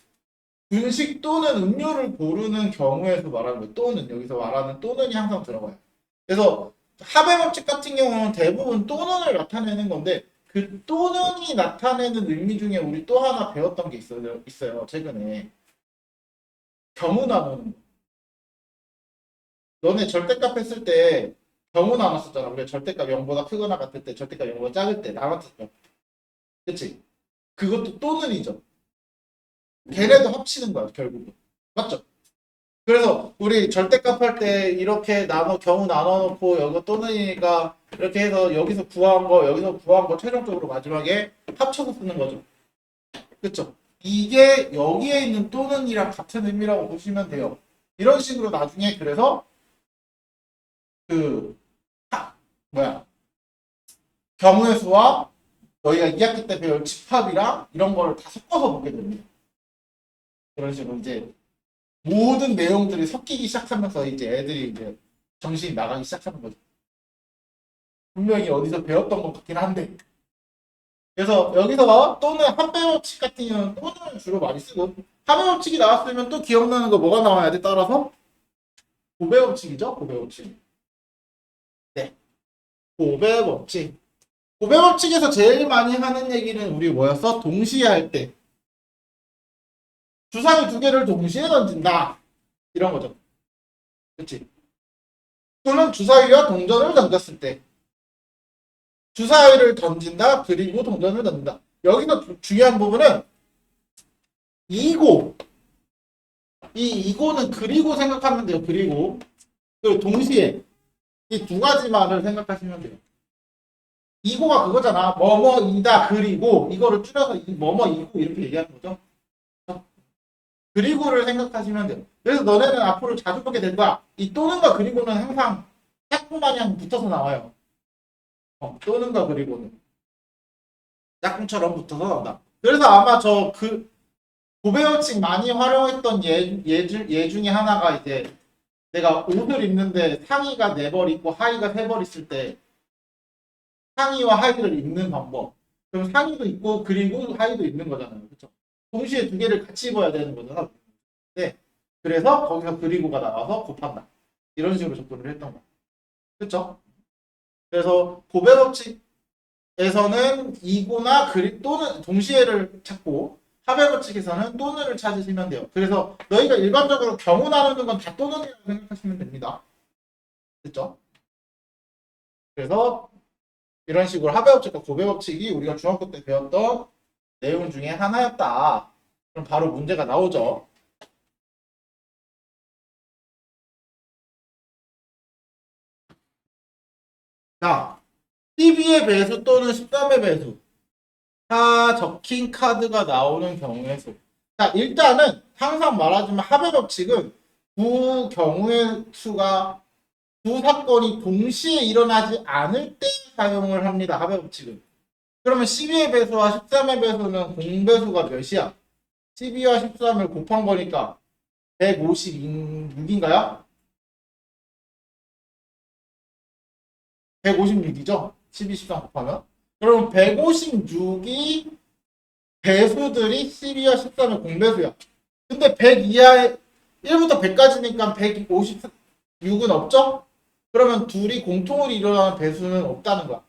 분식 또는 음료를 고르는 경우에서 말하는 거예요. 또는 여기서 말하는 또는이 항상 들어가요. 그래서 합의 법칙 같은 경우는 대부분 또는을 나타내는 건데 그 또는이 나타내는 의미 중에 우리 또 하나 배웠던 게 있어요. 최근에 경우 나누는 거. 너네 절대값 했을 때 경우 나눴었잖아. 우리가 절대값 0보다 크거나 같을 때 절대값 0보다 작을 때 나눴었죠. 그치? 그것도 또는이죠. 걔네도 합치는 거야 결국은. 맞죠? 그래서 우리 절대값 할 때 이렇게 경우 나눠놓고 여기 또는이가 이렇게 해서 여기서 구한 거 여기서 구한 거 최종적으로 마지막에 합쳐서 쓰는 거죠. 그쵸? 이게 여기에 있는 또는이랑 같은 의미라고 보시면 돼요. 이런 식으로 나중에 그래서 그 뭐야 경우의 수와 너희가 2학기 때 배울 집합이랑 이런 거를 다 섞어서 보게 됩니다. 그런 식으로 이제 모든 내용들이 섞이기 시작하면서 이제 애들이 이제 정신이 나가기 시작하는 거죠. 분명히 어디서 배웠던 것 같긴 한데. 그래서 여기서 또는 합배법칙 같은 경우는 또는 주로 많이 쓰고 합배법칙이 나왔으면 또 기억나는 거 뭐가 나와야 돼? 따라서 고배법칙이죠. 고배법칙. 네. 고배법칙. 고배법칙에서 제일 많이 하는 얘기는 우리 뭐였어? 동시에 할 때. 주사위 2개를 동시에 던진다. 이런 거죠. 그치? 또는 주사위와 동전을 던졌을 때. 주사위를 던진다. 그리고 동전을 던진다. 여기서 중요한 부분은 이고 이거는 그리고 생각하면 돼요. 그리고 동시에 이 두 가지 말을 생각하시면 돼요. 이거가 그거잖아. 뭐뭐이다 그리고 이거를 줄여서 뭐뭐이고 이렇게 얘기하는 거죠. 그리고를 생각하시면 돼요. 그래서 너네는 앞으로 자주 보게 될 거야. 이 또는과 그리고는 항상 짝꿍 마냥 붙어서 나와요. 또는과 그리고는 짝꿍처럼 붙어서 나온다. 그래서 아마 고배어칭 많이 활용했던 예 중에 하나가 이제 내가 옷을 입는데 상의가 4벌 있고 하의가 3벌 있을 때 상의와 하의를 입는 방법. 그럼 상의도 있고 그리고 하의도 입는 거잖아요. 그렇죠? 동시에 두 개를 같이 입어야 되는 거잖아. 네. 그래서 거기서 그리고가 나와서 곱한다. 이런 식으로 접근을 했던 거야. 그렇죠? 그래서 고배어칙에서는 이고나 그리 또는 동시에를 찾고 하배어칙에서는 또는을 찾으시면 돼요. 그래서 너희가 일반적으로 경우 나누는 건 다 또는이라고 생각하시면 됩니다. 됐죠? 그래서 이런 식으로 하배법칙과 고배법칙이 우리가 중학교 때 배웠던 내용 중에 하나였다. 그럼 바로 문제가 나오죠. 자, 12의 배수 또는 13의 배수. 다 적힌 카드가 나오는 경우의 수. 자, 일단은 항상 말하지만 하배법칙은 두 경우의 수가 두 사건이 동시에 일어나지 않을 때 사용을 합니다. 하배법칙은. 그러면 12의 배수와 13의 배수는 공배수가 몇이야? 12와 13을 곱한 거니까 156인가요? 156이죠? 12, 13 곱하면. 그럼 156이 배수들이 12와 13의 공배수야. 근데 100 이하에 1부터 100까지니까 156은 없죠? 그러면 둘이 공통으로 일어나는 배수는 없다는 거야.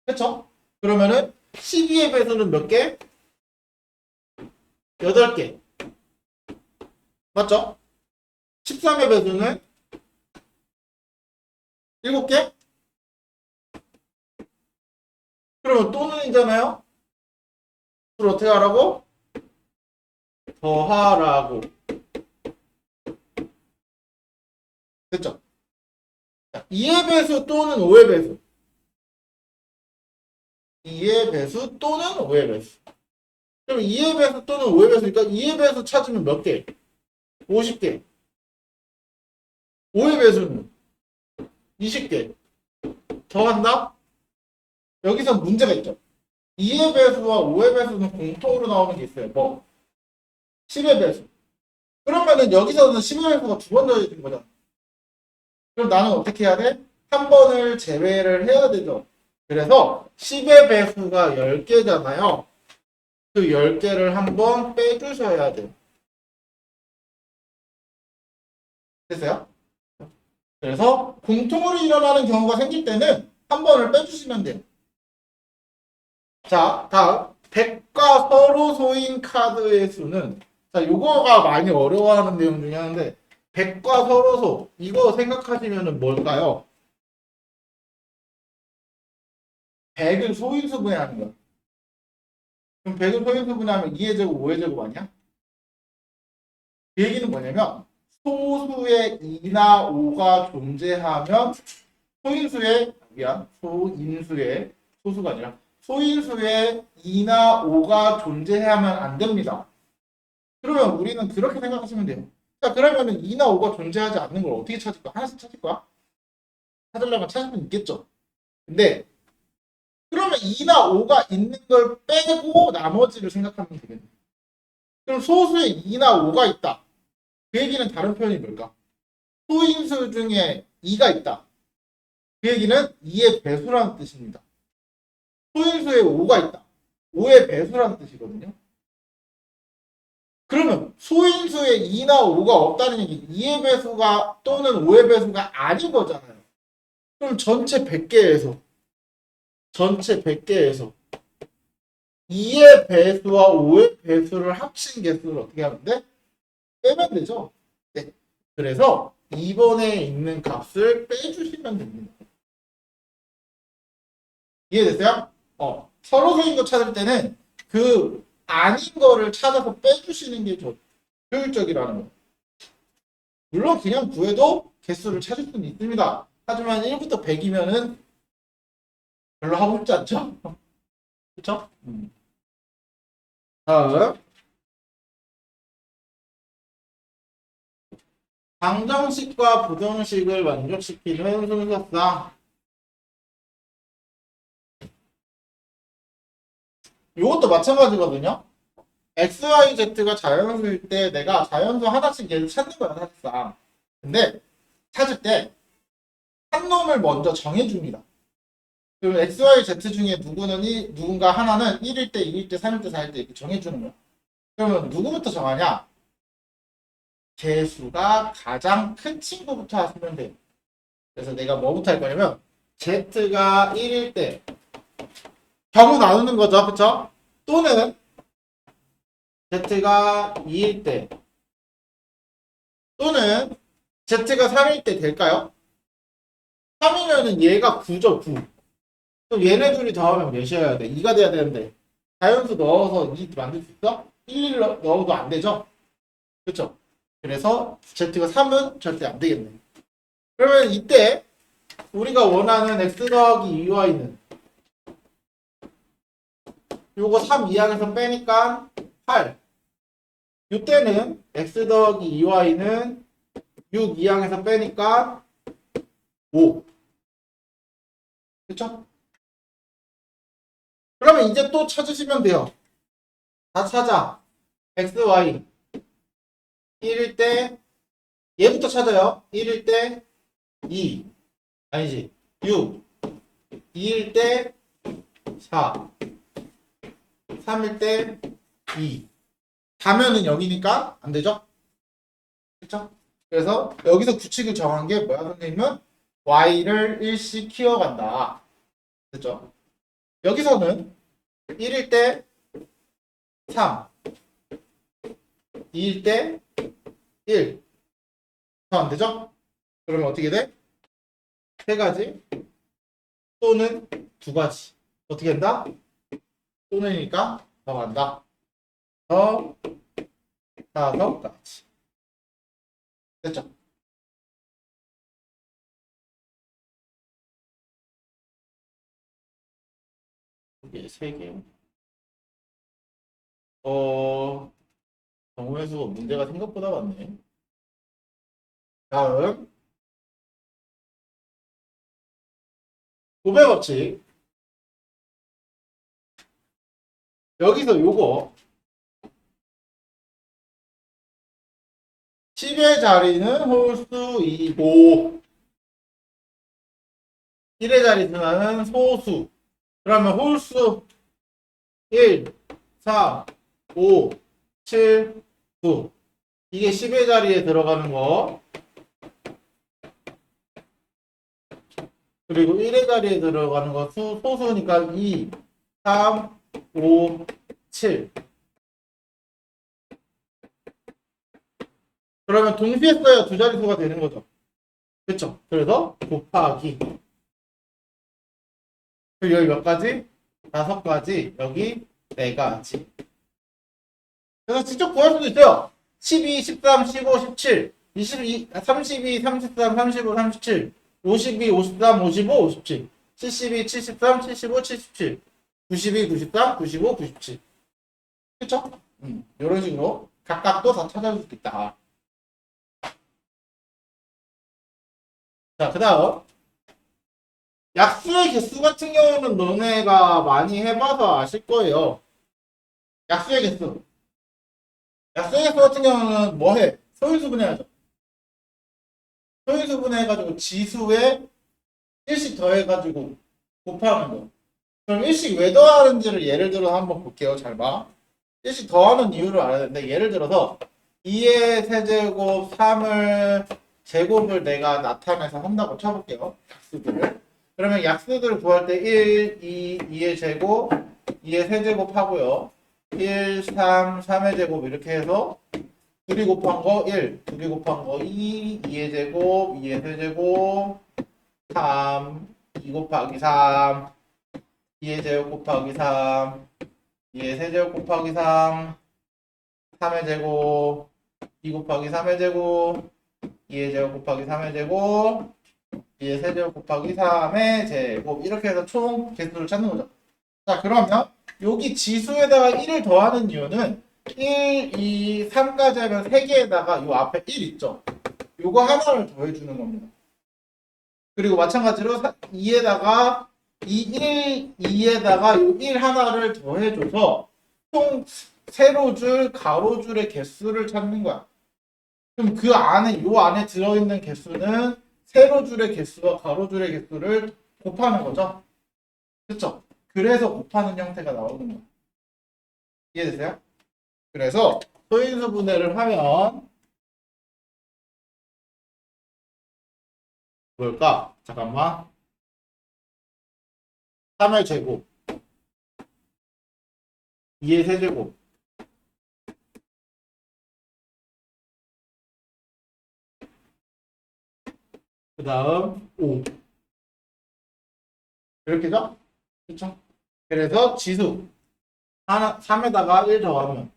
그쵸? 그러면은 12의 배수는 몇 개? 8개. 맞죠? 13의 배수는 7개? 그러면 또는이잖아요? 그걸 어떻게 하라고? 더하라고. 됐죠? 2의 배수 또는 5의 배수. 2의 배수 또는 5의 배수. 그럼 2의 배수 또는 5의 배수니까 2의 배수 찾으면 몇 개? 50개. 5의 배수는 20개. 더한다? 여기서 문제가 있죠. 2의 배수와 5의 배수는 공통으로 나오는 게 있어요. 뭐? 10의 배수. 그러면은 여기서는 10의 배수가 두 번 더해진 거잖아. 그럼 나는 어떻게 해야 돼? 한 번을 제외를 해야 되죠. 그래서 10의 배수가 10개잖아요. 그 10개를 한번 빼주셔야 돼요. 됐어요? 그래서 공통으로 일어나는 경우가 생길 때는 한 번을 빼주시면 돼요. 자, 다음 100과 서로 소인 카드의 수는 자, 요거가 많이 어려워하는 내용 중에 하나인데 100과 서로소 이거 생각하시면은 뭘까요? 100을 소인수분해 하는 거야. 그럼 100을 소인수분해 하면 2의 제곱, 5의 제곱 아니야? 그 얘기는 뭐냐면 소수의 2나 5가 존재하면 소인수의 소수가 아니라 소인수의 2나 5가 존재하면 안 됩니다. 그러면 우리는 그렇게 생각하시면 돼요. 자, 그러면은 2나 5가 존재하지 않는 걸 어떻게 찾을 거야? 하나씩 찾을 거야? 찾으려면 찾을 수 있겠죠. 근데 그러면 2나 5가 있는 걸 빼고 나머지를 생각하면 되겠네. 그럼 소수에 2나 5가 있다. 그 얘기는 다른 표현이 뭘까? 소인수 중에 2가 있다. 그 얘기는 2의 배수라는 뜻입니다. 소인수에 5가 있다. 5의 배수라는 뜻이거든요. 그러면 소인수에 2나 5가 없다는 얘기 2의 배수가 또는 5의 배수가 아닌 거잖아요. 그럼 전체 100개에서 2의 배수와 5의 배수를 합친 개수를 어떻게 하면 돼? 빼면 되죠. 네. 그래서 2번에 있는 값을 빼주시면 됩니다. 이해됐어요? 서로 소인 거 찾을 때는 그 아닌 거를 찾아서 빼주시는 게 효율적이라는 거. 물론 그냥 구해도 개수를 찾을 수는 있습니다. 하지만 1부터 100이면은 별로 하고 싶지 않죠? 그쵸? 다음 방정식과 부정식을 만족시키는 순서상 이것도 마찬가지거든요. x, y, z가 자연수일 때 내가 자연수 하나씩 얘를 찾는 거야 사실상. 근데 찾을 때 한 놈을 먼저 정해줍니다. 그럼 x, y, z 중에 누군가 하나는 1일 때, 2일 때, 3일 때, 4일 때 이렇게 정해주는 거야. 그러면 누구부터 정하냐? 개수가 가장 큰 친구부터 하시면 돼요. 그래서 내가 뭐부터 할 거냐면 z가 1일 때 격으로 나누는 거죠. 그쵸? 또는 z가 2일 때 또는 z가 3일 때 될까요? 3이면은 얘가 9죠, 9. 그럼 얘네 둘이 더하면 몇이어야 돼? 2가 돼야 되는데 자연수 넣어서 2 만들 수 있어? 1 넣어도 안 되죠? 그쵸? 그래서 z가 3은 절대 안 되겠네. 그러면 이때 우리가 원하는 x 더하기 2y는 요거 3 이항에서 빼니까 8. 이때는 x 더하기 2y는 6 이항에서 빼니까 5. 그쵸? 그러면 이제 또 찾으시면 돼요. 다 찾아. x, y. 1일 때 얘부터 찾아요. 1일 때 2. 아니지. 6. 2일 때 4. 3일 때 2. 다면은 0이니까 안 되죠? 그쵸? 그래서 여기서 규칙을 정한 게 뭐야, 선생님은? y를 일씩 키워간다. 됐죠? 여기서는 1일 때 3, 2일 때 1. 더 안 되죠? 그러면 어떻게 돼? 세 가지 또는 두 가지. 어떻게 된다? 또는이니까 더 간다. 더, 다섯 가지. 됐죠? 이게 세 개. 정우의 수가 문제가 생각보다 많네. 다음, 도배 법칙. 여기서 요거 10의 자리는 홀수이고 1의 자리는 소수. 그러면 홀수 1, 4, 5, 7, 9. 이게 10의 자리에 들어가는 거. 그리고 1의 자리에 들어가는 거 소수니까 2, 3, 5, 7. 그러면 동시에 써야 두 자릿수가 되는 거죠. 그렇죠? 그래서 곱하기. 그리고 여기 몇 가지? 다섯 가지. 여기 네 가지. 그래서 직접 구할 수도 있어요. 12, 13, 15, 17, 22, 32, 33, 35, 37, 52, 53, 55, 57, 72, 73, 75, 77, 92, 93, 95, 97. 그쵸? 이런 식으로 각각도 다 찾아줄 수 있다. 자, 그 다음. 약수의 개수 같은 경우는 너네가 많이 해봐서 아실 거예요. 약수의 개수. 약수의 개수 같은 경우는 뭐 해? 소인수분해하죠. 소인수분해해가지고 지수에 1씩 더해가지고 곱하는 거. 그럼 1씩 왜 더하는지를 예를 들어 한번 볼게요. 잘 봐. 1씩 더하는 이유를 알아야 되는데 예를 들어서 2의 세제곱 3을 제곱을 내가 나타내서 한다고 쳐볼게요. 약수들을. 그러면 약수들을 구할 때 1, 2, 2의 제곱, 2의 세제곱 하고요. 1, 3, 3의 제곱 이렇게 해서 둘이 곱한 거 1, 둘이 곱한 거 2, 2의 제곱, 2의 세제곱, 3, 2 곱하기 3, 2의 제곱 곱하기 3, 2의 세제곱 곱하기 3, 3의 제곱, 2 곱하기 3의 제곱, 2의 제곱 곱하기 3의 제곱 2의 세제곱 곱하기 3의 제곱 이렇게 해서 총 개수를 찾는 거죠. 자, 그러면 여기 지수에다가 1을 더하는 이유는 1, 2, 3까지 하면 3개에다가 요 앞에 1 있죠. 요거 하나를 더해주는 겁니다. 그리고 마찬가지로 2에다가 2에다가 요 1 하나를 더해줘서 총 세로줄, 가로줄의 개수를 찾는 거야. 그럼 그 안에, 요 안에 들어있는 개수는 세로줄의 개수와 가로줄의 개수를 곱하는 거죠. 그쵸? 그래서 곱하는 형태가 나오는 거예요. 이해되세요? 그래서 소인수 분해를 하면 뭘까? 잠깐만. 3의 제곱 2의 세제곱 그 다음 5 이렇게죠? 그쵸? 그래서 지수 하나 3에다가 1 더하면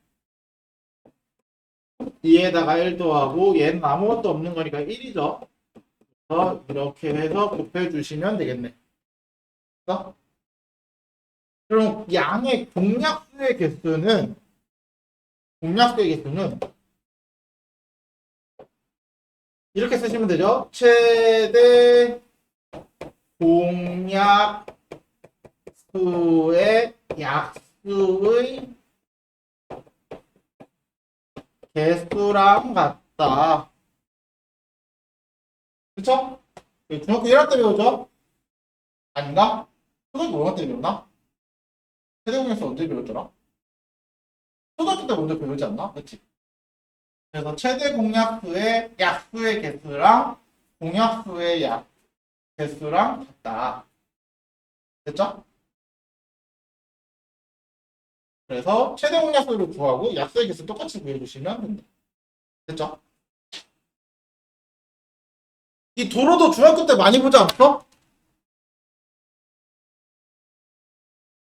2에다가 1 더하고 얘는 아무것도 없는 거니까 1이죠. 이렇게 해서 곱해주시면 되겠네. 그럼 양의 공약수의 개수는 이렇게 쓰시면 되죠. 최대 공약수의 약수의 개수랑 같다. 그쵸? 중학교 1학년 때 배우죠? 아닌가? 초등학교 5학년 때 배웠나? 최대공약수 언제 배웠더라? 초등학교 때 먼저 배우지 않나? 그치? 그래서 최대 공약수의 약수의 개수랑 공약수의 개수랑 같다. 됐죠? 그래서 최대 공약수를 구하고 약수의 개수 똑같이 구해주시면 된다. 됐죠? 이 도로도 중학교 때 많이 보지 않았어?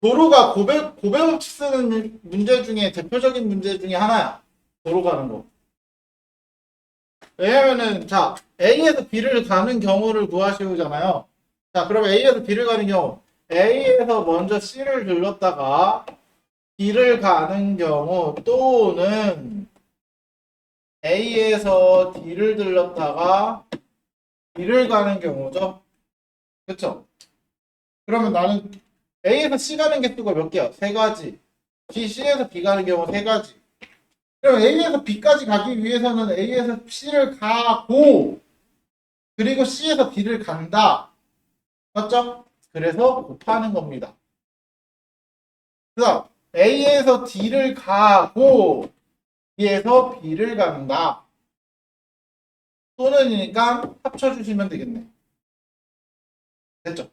도로가 고배법칙 쓰는 문제 중에 대표적인 문제 중에 하나야. 도로 가는 거. 왜냐면은 자 A에서 B를 가는 경우를 구하시오잖아요. 자 그러면 A에서 B를 가는 경우 A에서 먼저 C를 들렀다가 B를 가는 경우 또는 A에서 D를 들렀다가 B를 가는 경우죠. 그쵸? 그러면 나는 A에서 C 가는 개수가 몇 개야? 세 가지. C에서 B 가는 경우 세 가지. 그럼 A에서 B까지 가기 위해서는 A에서 C를 가고 그리고 C에서 B를 간다. 맞죠? 그래서 곱하는 겁니다. 그다음 A에서 D를 가고 B에서 B를 간다. 또는이니까 합쳐주시면 되겠네. 됐죠?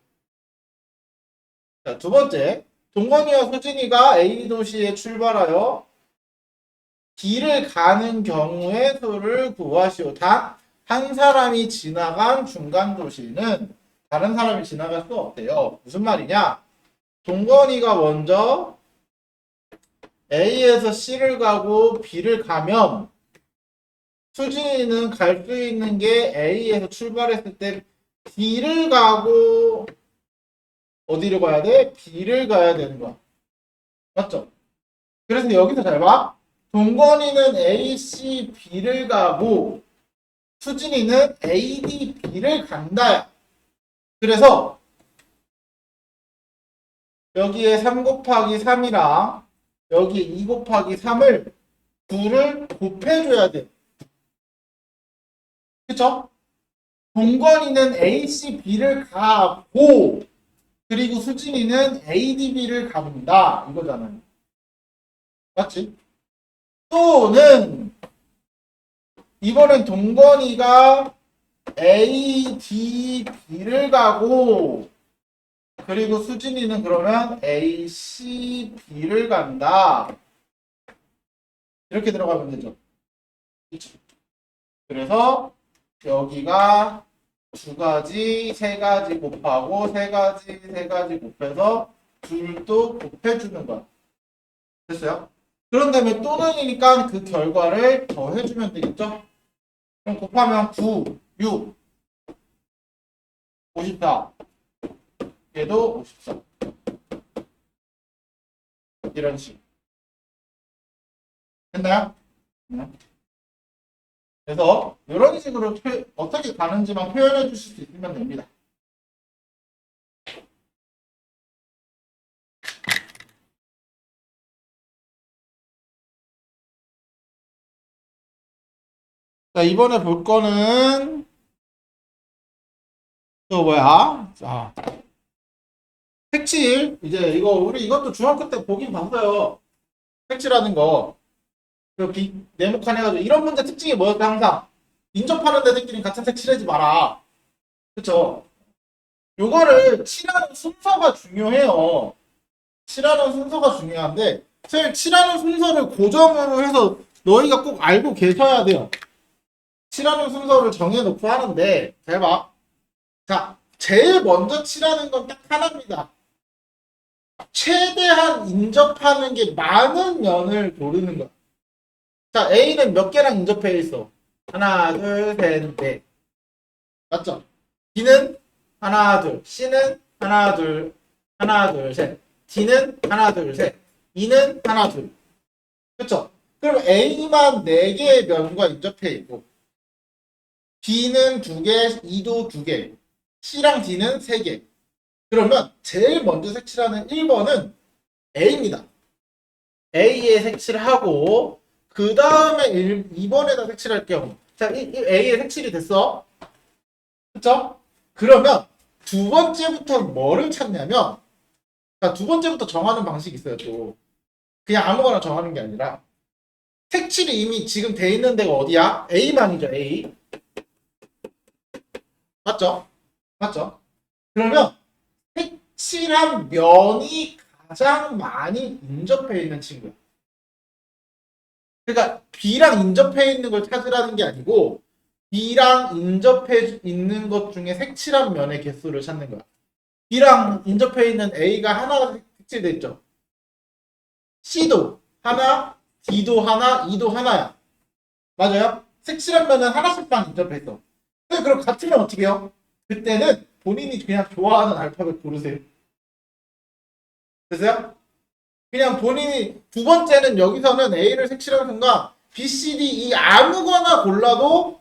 자, 두 번째. 동건이와 수진이가 A 도시에 출발하여 D를 가는 경우의 수를 구하시오. 단 한 사람이 지나간 중간 도시는 다른 사람이 지나갈 수 없대요. 무슨 말이냐? 동건이가 먼저 A에서 C를 가고 B를 가면 수진이는 갈 수 있는 게 A에서 출발했을 때 D를 가고 어디를 가야 돼? B를 가야 되는 거야. 맞죠? 그래서 여기서 잘 봐. 동건이는 A, C, B를 가고 수진이는 A, D, B를 간다. 그래서 여기에 3 곱하기 3이랑 여기에 2 곱하기 3을 9를 곱해줘야 돼. 그쵸? 동건이는 A, C, B를 가고 그리고 수진이는 A, D, B를 간다. 이거잖아요. 맞지? 또는 이번엔 동건이가 A, D, B를 가고 그리고 수진이는 그러면 A, C, B를 간다. 이렇게 들어가면 되죠. 그래서 여기가 두 가지, 세 가지 곱하고 세 가지, 세 가지 곱해서 둘도 곱해주는 거야. 됐어요? 그런 다음에 또는이니까 그 결과를 더해주면 되겠죠? 그럼 곱하면 9, 6, 54. 얘도 54. 이런 식. 됐나요? 네. 그래서 이런 식으로 어떻게 가는지만 표현해 주실 수 있으면 됩니다. 자, 이번에 볼 거는 또 뭐야? 자, 색칠. 이제 우리 이것도 중학교 때 보긴 봤어요. 색칠하는 거. 그 네모칸 해가지고 이런 문제 특징이 뭐였어 항상 인접하는 데들끼리 같은 색 칠하지 마라. 그쵸? 요거를 칠하는 순서가 중요해요. 칠하는 순서가 중요한데 선생님 칠하는 순서를 고정으로 해서 너희가 꼭 알고 계셔야 돼요. 칠하는 순서를 정해놓고 하는데 잘 봐. 자, 제일 먼저 칠하는 건 딱 하나입니다. 최대한 인접하는 게 많은 면을 고르는 거야. 자, A는 몇 개랑 인접해 있어? 하나, 둘, 셋, 넷. 맞죠? B는 하나, 둘. C는 하나, 둘. 하나, 둘, 셋. D는 하나, 둘, 셋. E는 하나, 둘. 그쵸? 그럼 A만 4개의 면과 인접해 있고 B는 2개, E도 2개. C랑 D는 3개. 그러면 제일 먼저 색칠하는 1번은 A입니다. A에 색칠하고 그 다음에 2번에다 색칠할게요. 자, A에 색칠이 됐어. 그쵸? 그러면 두 번째부터 뭐를 찾냐면 자, 두 번째부터 정하는 방식이 있어요. 또 그냥 아무거나 정하는 게 아니라 색칠이 이미 지금 돼 있는 데가 어디야? A만이죠. A. 맞죠? 맞죠? 그러면 색칠한 면이 가장 많이 인접해 있는 친구야. 그러니까 B랑 인접해 있는 걸 찾으라는 게 아니고 B랑 인접해 있는 것 중에 색칠한 면의 개수를 찾는 거야. B랑 인접해 있는 A가 하나가 색칠돼 있죠. C도 하나, D도 하나, E도 하나야. 맞아요? 색칠한 면은 하나씩만 인접해 있어. 근데 그럼 같으면 어떻게 해요? 그때는 본인이 그냥 좋아하는 알파벳 고르세요. 됐어요? 그냥 본인이 두 번째는 여기서는 A를 색칠하는 순간 B, C, D, E 아무거나 골라도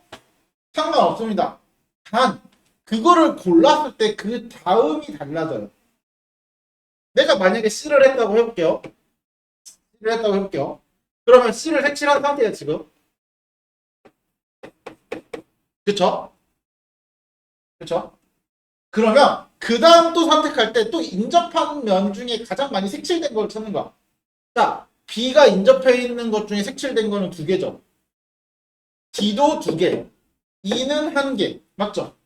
상관없습니다. 단 그거를 골랐을 때 그 다음이 달라져요. 내가 만약에 C를 했다고 해볼게요. C를 했다고 해볼게요. 그러면 C를 색칠한 상태예요 지금. 그쵸? 그쵸? 그러면 그 다음 또 선택할 때 또 인접한 면 중에 가장 많이 색칠된 걸 찾는 거야. 자, B가 인접해 있는 것 중에 색칠된 거는 2개죠. D도 2개, E는 1개. 맞죠?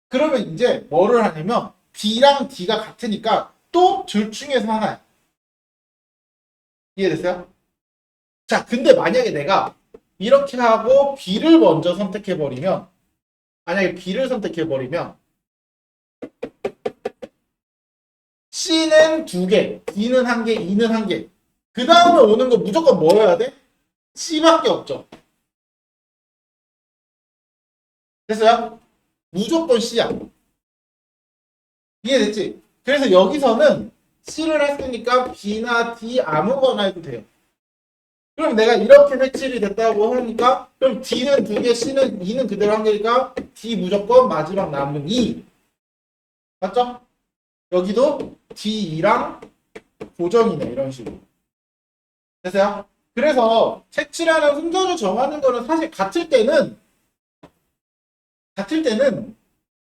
그러면 이제 뭐를 하냐면 B랑 D가 같으니까 또 둘 중에서 하나야. 이해됐어요? 자, 근데 만약에 내가 이렇게 하고 B를 먼저 선택해버리면 만약에 B를 선택해버리면 C는 2개, D는 1개, E는 1개. 그 다음에 오는 거 무조건 뭐여야 돼? C밖에 없죠. 됐어요? 무조건 C야. 이해됐지? 그래서 여기서는 C를 했으니까 B나 D 아무거나 해도 돼요. 그럼 내가 이렇게 색칠이 됐다고 하니까 그럼 D는 2개, C는 E는 그대로 1개니까 D 무조건 마지막 남은 E. 맞죠? 여기도 D2랑 고정이네 이런 식으로. 됐어요? 그래서 색칠하는 순서를 정하는 거는 사실 같을 때는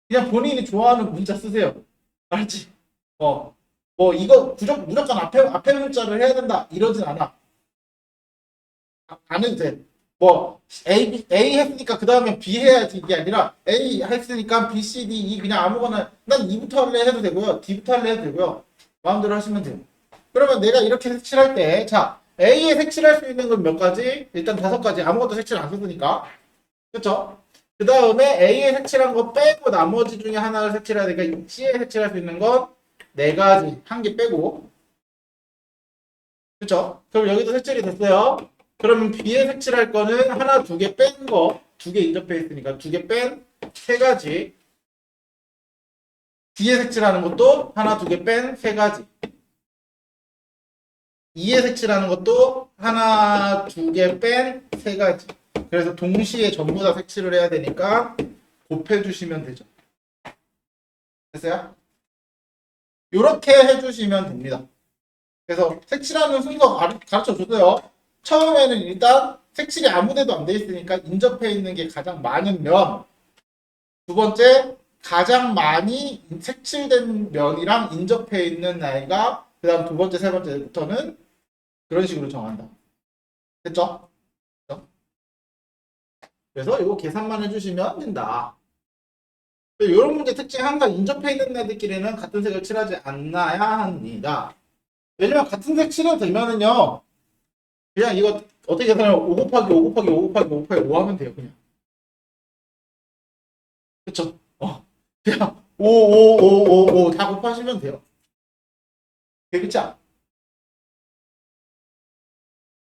그냥 본인이 좋아하는 문자 쓰세요. 알지? 뭐 이거 무조건 앞에 문자를 해야 된다 이러진 않아. 안 해도 돼. 뭐 A 했으니까 그 다음에 B 해야지 이게 아니라 A 했으니까 B, C, D, E 그냥 아무거나 난 E부터 할래 해도 되고요. D부터 할래 해도 되고요. 마음대로 하시면 돼요. 그러면 내가 이렇게 색칠할 때 자 A에 색칠할 수 있는 건 몇 가지? 일단 5가지. 아무것도 색칠 안 썼으니까. 그쵸? 그 다음에 A에 색칠한 거 빼고 나머지 중에 하나를 색칠해야 되니까 C에 색칠할 수 있는 건 4가지. 1개 빼고. 그쵸? 그럼 여기도 색칠이 됐어요. 그러면 B에 색칠할 거는 하나, 2개 뺀 거. 두 개 인접해 있으니까 두 개 뺀 세 가지. D의 색칠하는 것도 하나, 두 개 뺀 세 가지. E의 색칠하는 것도 하나, 두 개 뺀 세 가지. 그래서 동시에 전부 다 색칠을 해야 되니까 곱해주시면 되죠. 됐어요? 이렇게 해주시면 됩니다. 그래서 색칠하는 순서 가르쳐 줬어요. 처음에는 일단 색칠이 아무데도 안 돼 있으니까 인접해 있는 게 가장 많은 면. 두 번째, 가장 많이 색칠된 면이랑 인접해 있는 나이가 그 다음 두 번째, 세 번째부터는 그런 식으로 정한다. 됐죠? 그래서 이거 계산만 해주시면 된다. 이런 문제 특징 항상 인접해 있는 애들끼리는 같은 색을 칠하지 않아야 합니다. 왜냐면 같은 색 칠해도 되면은요, 그냥 이거 어떻게 계산하면 5 곱하기 5 곱하기 5 곱하기 5 곱하기 5 하면 돼요, 그냥. 그쵸? 그냥 5, 5, 5, 5, 5 다 곱하시면 돼요. 그쵸?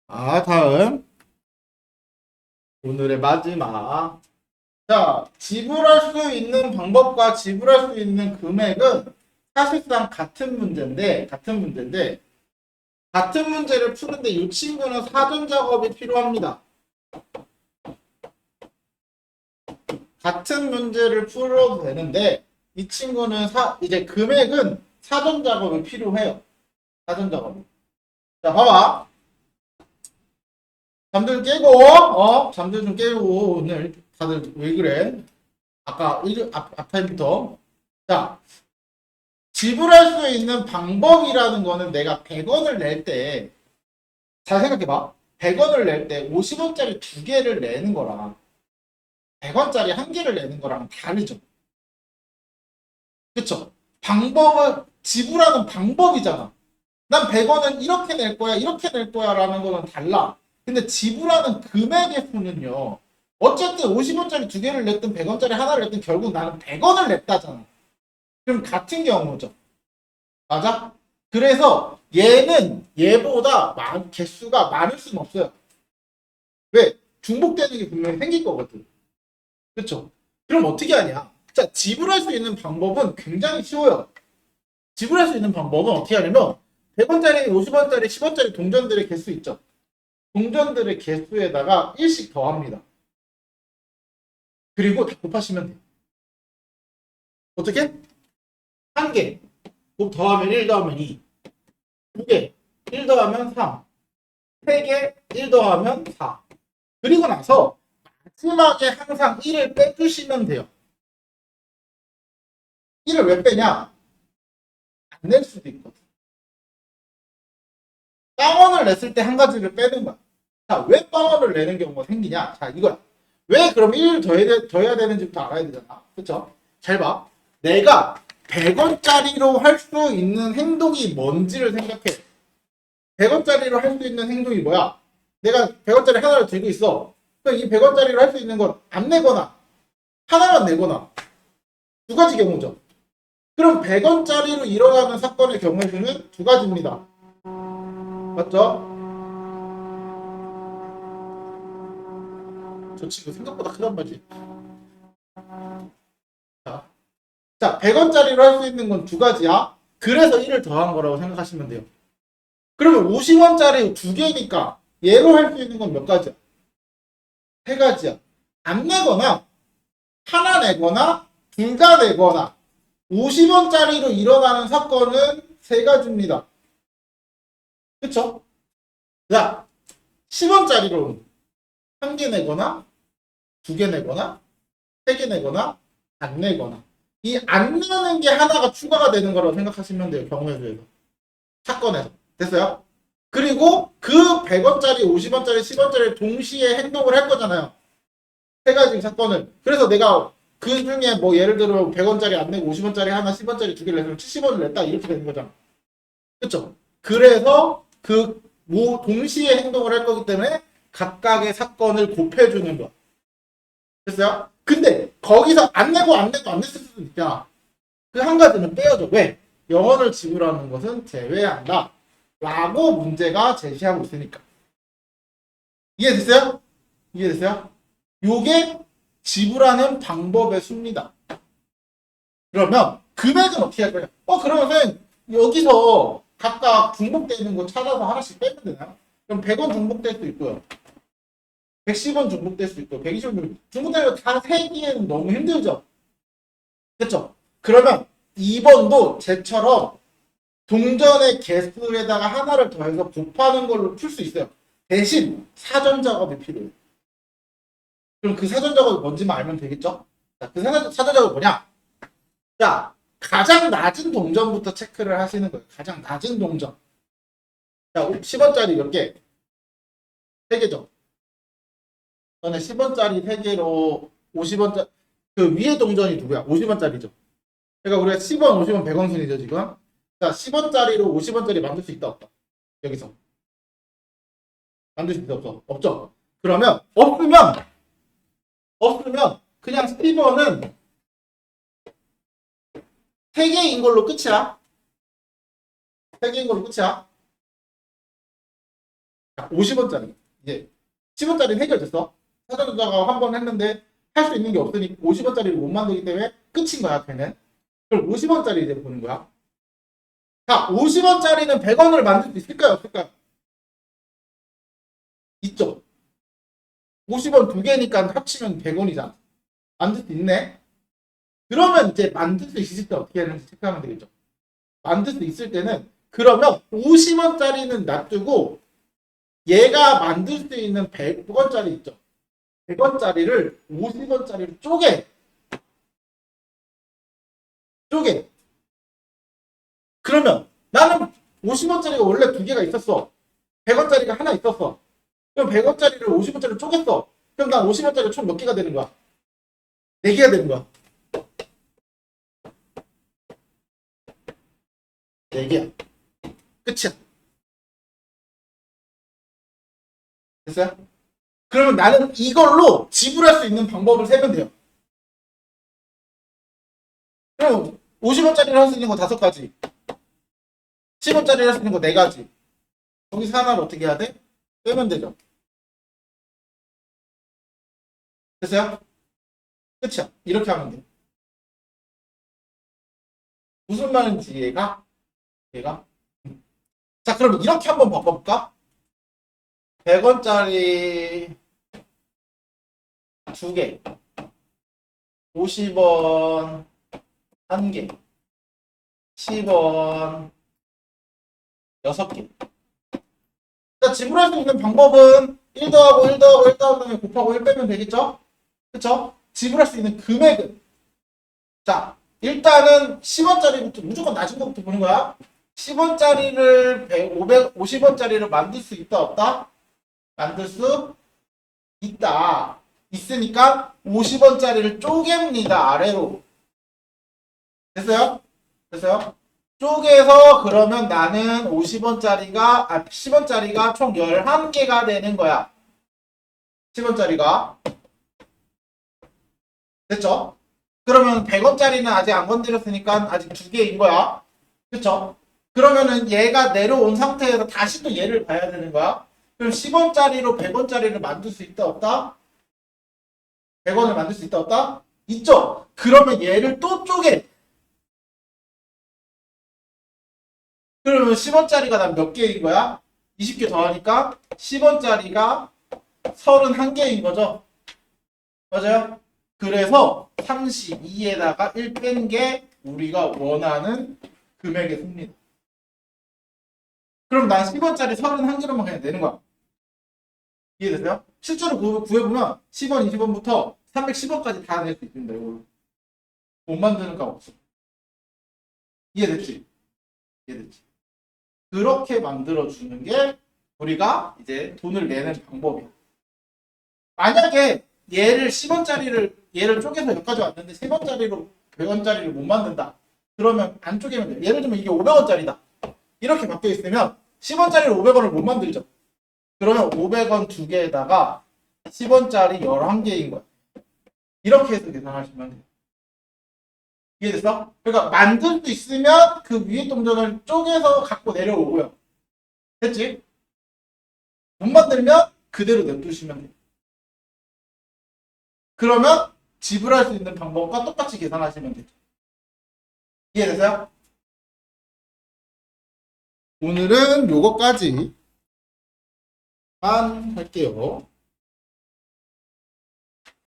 다음. 오늘의 마지막. 자, 지불할 수 있는 방법과 지불할 수 있는 금액은 사실상 같은 문제인데, 같은 문제를 푸는데 이 친구는 사전 작업이 필요합니다. 같은 문제를 풀어도 되는데, 이 친구는 이제 금액은 사전 작업이 필요해요. 사전 작업. 자, 봐봐. 잠들 깨고, 잠들 좀 깨고, 오늘 다들 왜 그래? 아까 앞에부터. 자, 지불할 수 있는 방법이라는 거는 내가 100원을 낼 때, 잘 생각해봐. 100원을 낼 때 50원짜리 두 개를 내는 거랑 100원짜리 한 개를 내는 거랑 다르죠. 그쵸? 방법은 지불하는 방법이잖아. 난 100원은 이렇게 낼 거야, 이렇게 낼 거야 라는 거는 달라. 근데 지불하는 금액의 수는요. 어쨌든 50원짜리 두 개를 냈든 100원짜리 하나를 냈든 결국 나는 100원을 냈다잖아. 그럼 같은 경우죠. 맞아? 그래서 얘는 얘보다 개수가 많을 수는 없어요. 왜? 중복되는 게 분명히 생길 거거든. 그쵸? 그럼 어떻게 하냐? 자, 지불할 수 있는 방법은 굉장히 쉬워요. 지불할 수 있는 방법은 어떻게 하냐면 100원짜리, 50원짜리, 10원짜리 동전들의 개수 있죠? 동전들의 개수에다가 1씩 더합니다. 그리고 다 곱하시면 돼요. 어떻게? 한 개. 곱 더하면 1 더하면 2. 두 개. 1 더하면 3. 세 개. 1 더하면 4. 그리고 나서 마지막에 항상 1을 빼주시면 돼요. 1을 왜 빼냐? 안 낼 수도 있거든. 빵원을 냈을 때 한 가지를 빼는 거야. 자, 왜 빵원을 내는 경우가 생기냐? 자, 이거야. 왜 그럼 1을 더해야 되는지부터 알아야 되잖아. 그쵸? 잘 봐. 내가 100원짜리로 할 수 있는 행동이 뭔지를 생각해. 100원짜리로 할 수 있는 행동이 뭐야? 내가 100원짜리 하나를 들고 있어. 그럼 이 100원짜리로 할 수 있는 건 안 내거나 하나만 내거나 두 가지 경우죠. 그럼 100원짜리로 일어나는 사건의 경우에는 두 가지입니다. 맞죠? 저 친구 생각보다 크단 말이지. 자, 100원짜리로 할 수 있는 건 두 가지야. 그래서 1을 더한 거라고 생각하시면 돼요. 그러면 50원짜리 두 개니까 얘로 할 수 있는 건 몇 가지야? 세 가지야. 안 내거나 하나 내거나 둘 다 내거나 50원짜리로 일어나는 사건은 세 가지입니다. 그쵸? 자, 10원짜리로 한 개 내거나 두 개 내거나 세 개 내거나 안 내거나 이 안 내는 게 하나가 추가가 되는 거라고 생각하시면 돼요. 경우에 대해서. 사건에서. 됐어요? 그리고 그 100원짜리, 50원짜리, 10원짜리 동시에 행동을 할 거잖아요. 세 가지 사건을. 그래서 내가 그 중에 뭐 예를 들어 100원짜리 안 내고 50원짜리 하나, 10원짜리 두 개를 내면 70원을 냈다 이렇게 되는 거잖아. 그쵸? 그래서 그 동시에 행동을 할 거기 때문에 각각의 사건을 곱해주는 거야. 됐어요? 근데 거기서 안 내고 안 내고 안 냈을 수도 있잖아. 그 한 가지는 빼야죠. 왜? 영원을 지불하는 것은 제외한다. 라고 문제가 제시하고 있으니까. 이해됐어요? 이해됐어요? 요게 지불하는 방법의 수입니다. 그러면 금액은 어떻게 할 거예요? 그러면 여기서 각각 중복되는 거 찾아서 하나씩 빼면 되나요? 그럼 100원 중복될 수 있고요. 110원 중복될 수 있고 120원 중복되는 거 다 세기에는 너무 힘들죠. 그렇죠? 그러면 2번도 쟤처럼 동전의 개수에다가 하나를 더해서 곱하는 걸로 풀 수 있어요. 대신 사전 작업이 필요해요. 그럼 그 사전 작업이 뭔지만 알면 되겠죠? 자, 그 사전 작업이 뭐냐? 자, 가장 낮은 동전부터 체크를 하시는 거예요. 가장 낮은 동전. 자, 10원짜리 몇 개? 3개죠. 전에 10원짜리 3개로 50원짜리, 그 위에 동전이 누구야? 50원짜리죠. 그러니까 우리가 10원, 50원, 100원 순이죠, 지금. 자, 10원짜리로 50원짜리 만들 수 있다, 없다? 여기서. 만들 수 있다, 없어? 없죠? 그러면, 없으면, 그냥 10원은 3개인 걸로 끝이야. 3개인 걸로 끝이야. 자, 50원짜리. 이제 10원짜리 해결됐어. 사전자가 한 번 했는데 할 수 있는 게 없으니 50원짜리를 못 만들기 때문에 끝인 거야, 걔는. 그럼 50원짜리 이제 보는 거야. 자, 50원짜리는 100원을 만들 수 있을까요? 없을까요? 있죠. 50원 2개니까 합치면 100원이잖아. 만들 수 있네. 그러면 이제 만들 수 있을 때 어떻게 하는지 체크하면 되겠죠. 만들 수 있을 때는 그러면 50원짜리는 놔두고 얘가 만들 수 있는 100원짜리 있죠. 100원짜리를 50원짜리로 쪼개. 그러면 나는 50원짜리가 원래 2개가 있었어. 100원짜리가 하나 있었어. 그럼 100원짜리를 50원짜리로 쪼갰어. 그럼 난 50원짜리가 총 몇 개가 되는 거야? 4개가 되는 거야. 4개야. 끝이야. 됐어요? 그러면 나는 이걸로 지불할 수 있는 방법을 세면 돼요. 그럼 50원짜리를 할 수 있는 거 5가지. 10원짜리를 할 수 있는 거 4가지. 여기서 하나를 어떻게 해야 돼? 빼면 되죠. 됐어요? 끝이야. 이렇게 하면 돼. 무슨 말인지 얘가? 자, 그럼 이렇게 한번 바꿔볼까? 100원짜리 2개. 50원 1개. 10원 6개. 자, 지불할 수 있는 방법은 1 더하고 1 더하고 1 더하고 곱하고 1 빼면 되겠죠? 그쵸? 지불할 수 있는 금액은. 자, 일단은 10원짜리부터 무조건 낮은 것부터 보는 거야. 10원짜리를 50원짜리를 만들 수 있다, 없다? 만들 수 있다. 있으니까 50원짜리를 쪼갭니다, 아래로. 됐어요? 쪼개서 그러면 나는 10원짜리가 총 11개가 되는 거야. 10원짜리가. 됐죠? 그러면 100원짜리는 아직 안 건드렸으니까 아직 2개인 거야. 그쵸? 그러면은 얘가 내려온 상태에서 다시 또 얘를 봐야 되는 거야. 그럼 10원짜리로 100원짜리를 만들 수 있다, 없다? 100원을 만들 수 있다, 없다? 있죠? 그러면 얘를 또 쪼개. 그러면 10원짜리가 난 몇 개인 거야? 20개 더하니까 10원짜리가 31개인 거죠? 맞아요? 그래서 32에다가 1 뺀 게 우리가 원하는 금액의 수입니다. 그럼 난 10원짜리 31개로만 그냥 내는 거야. 이해되세요? 실제로 구해보면 10원, 20원부터 310원까지 다 낼 수 있습니다. 이걸로. 못 만드는 값 없어. 이해됐지? 그렇게 만들어주는 게 우리가 이제 돈을 내는 방법이야. 만약에 얘를 10원짜리를 얘를 쪼개서 여기까지 왔는데 3번짜리로 100원짜리를 못 만든다. 그러면 안 쪼개면 돼. 예를 들면 이게 500원짜리다. 이렇게 바뀌어 있으면 10원짜리를 500원을 못 만들죠. 그러면 500원 2개에다가 10원짜리 11개인 거야. 이렇게 해서 계산하시면 돼요. 이해됐어? 그러니까 만들 수 있으면 그 위에 동전을 쪼개서 갖고 내려오고요. 됐지? 못 만들면 그대로 냅두시면 돼요. 그러면 지불할 수 있는 방법과 똑같이 계산하시면 되죠. 이해되세요? 오늘은 요거까지만 할게요.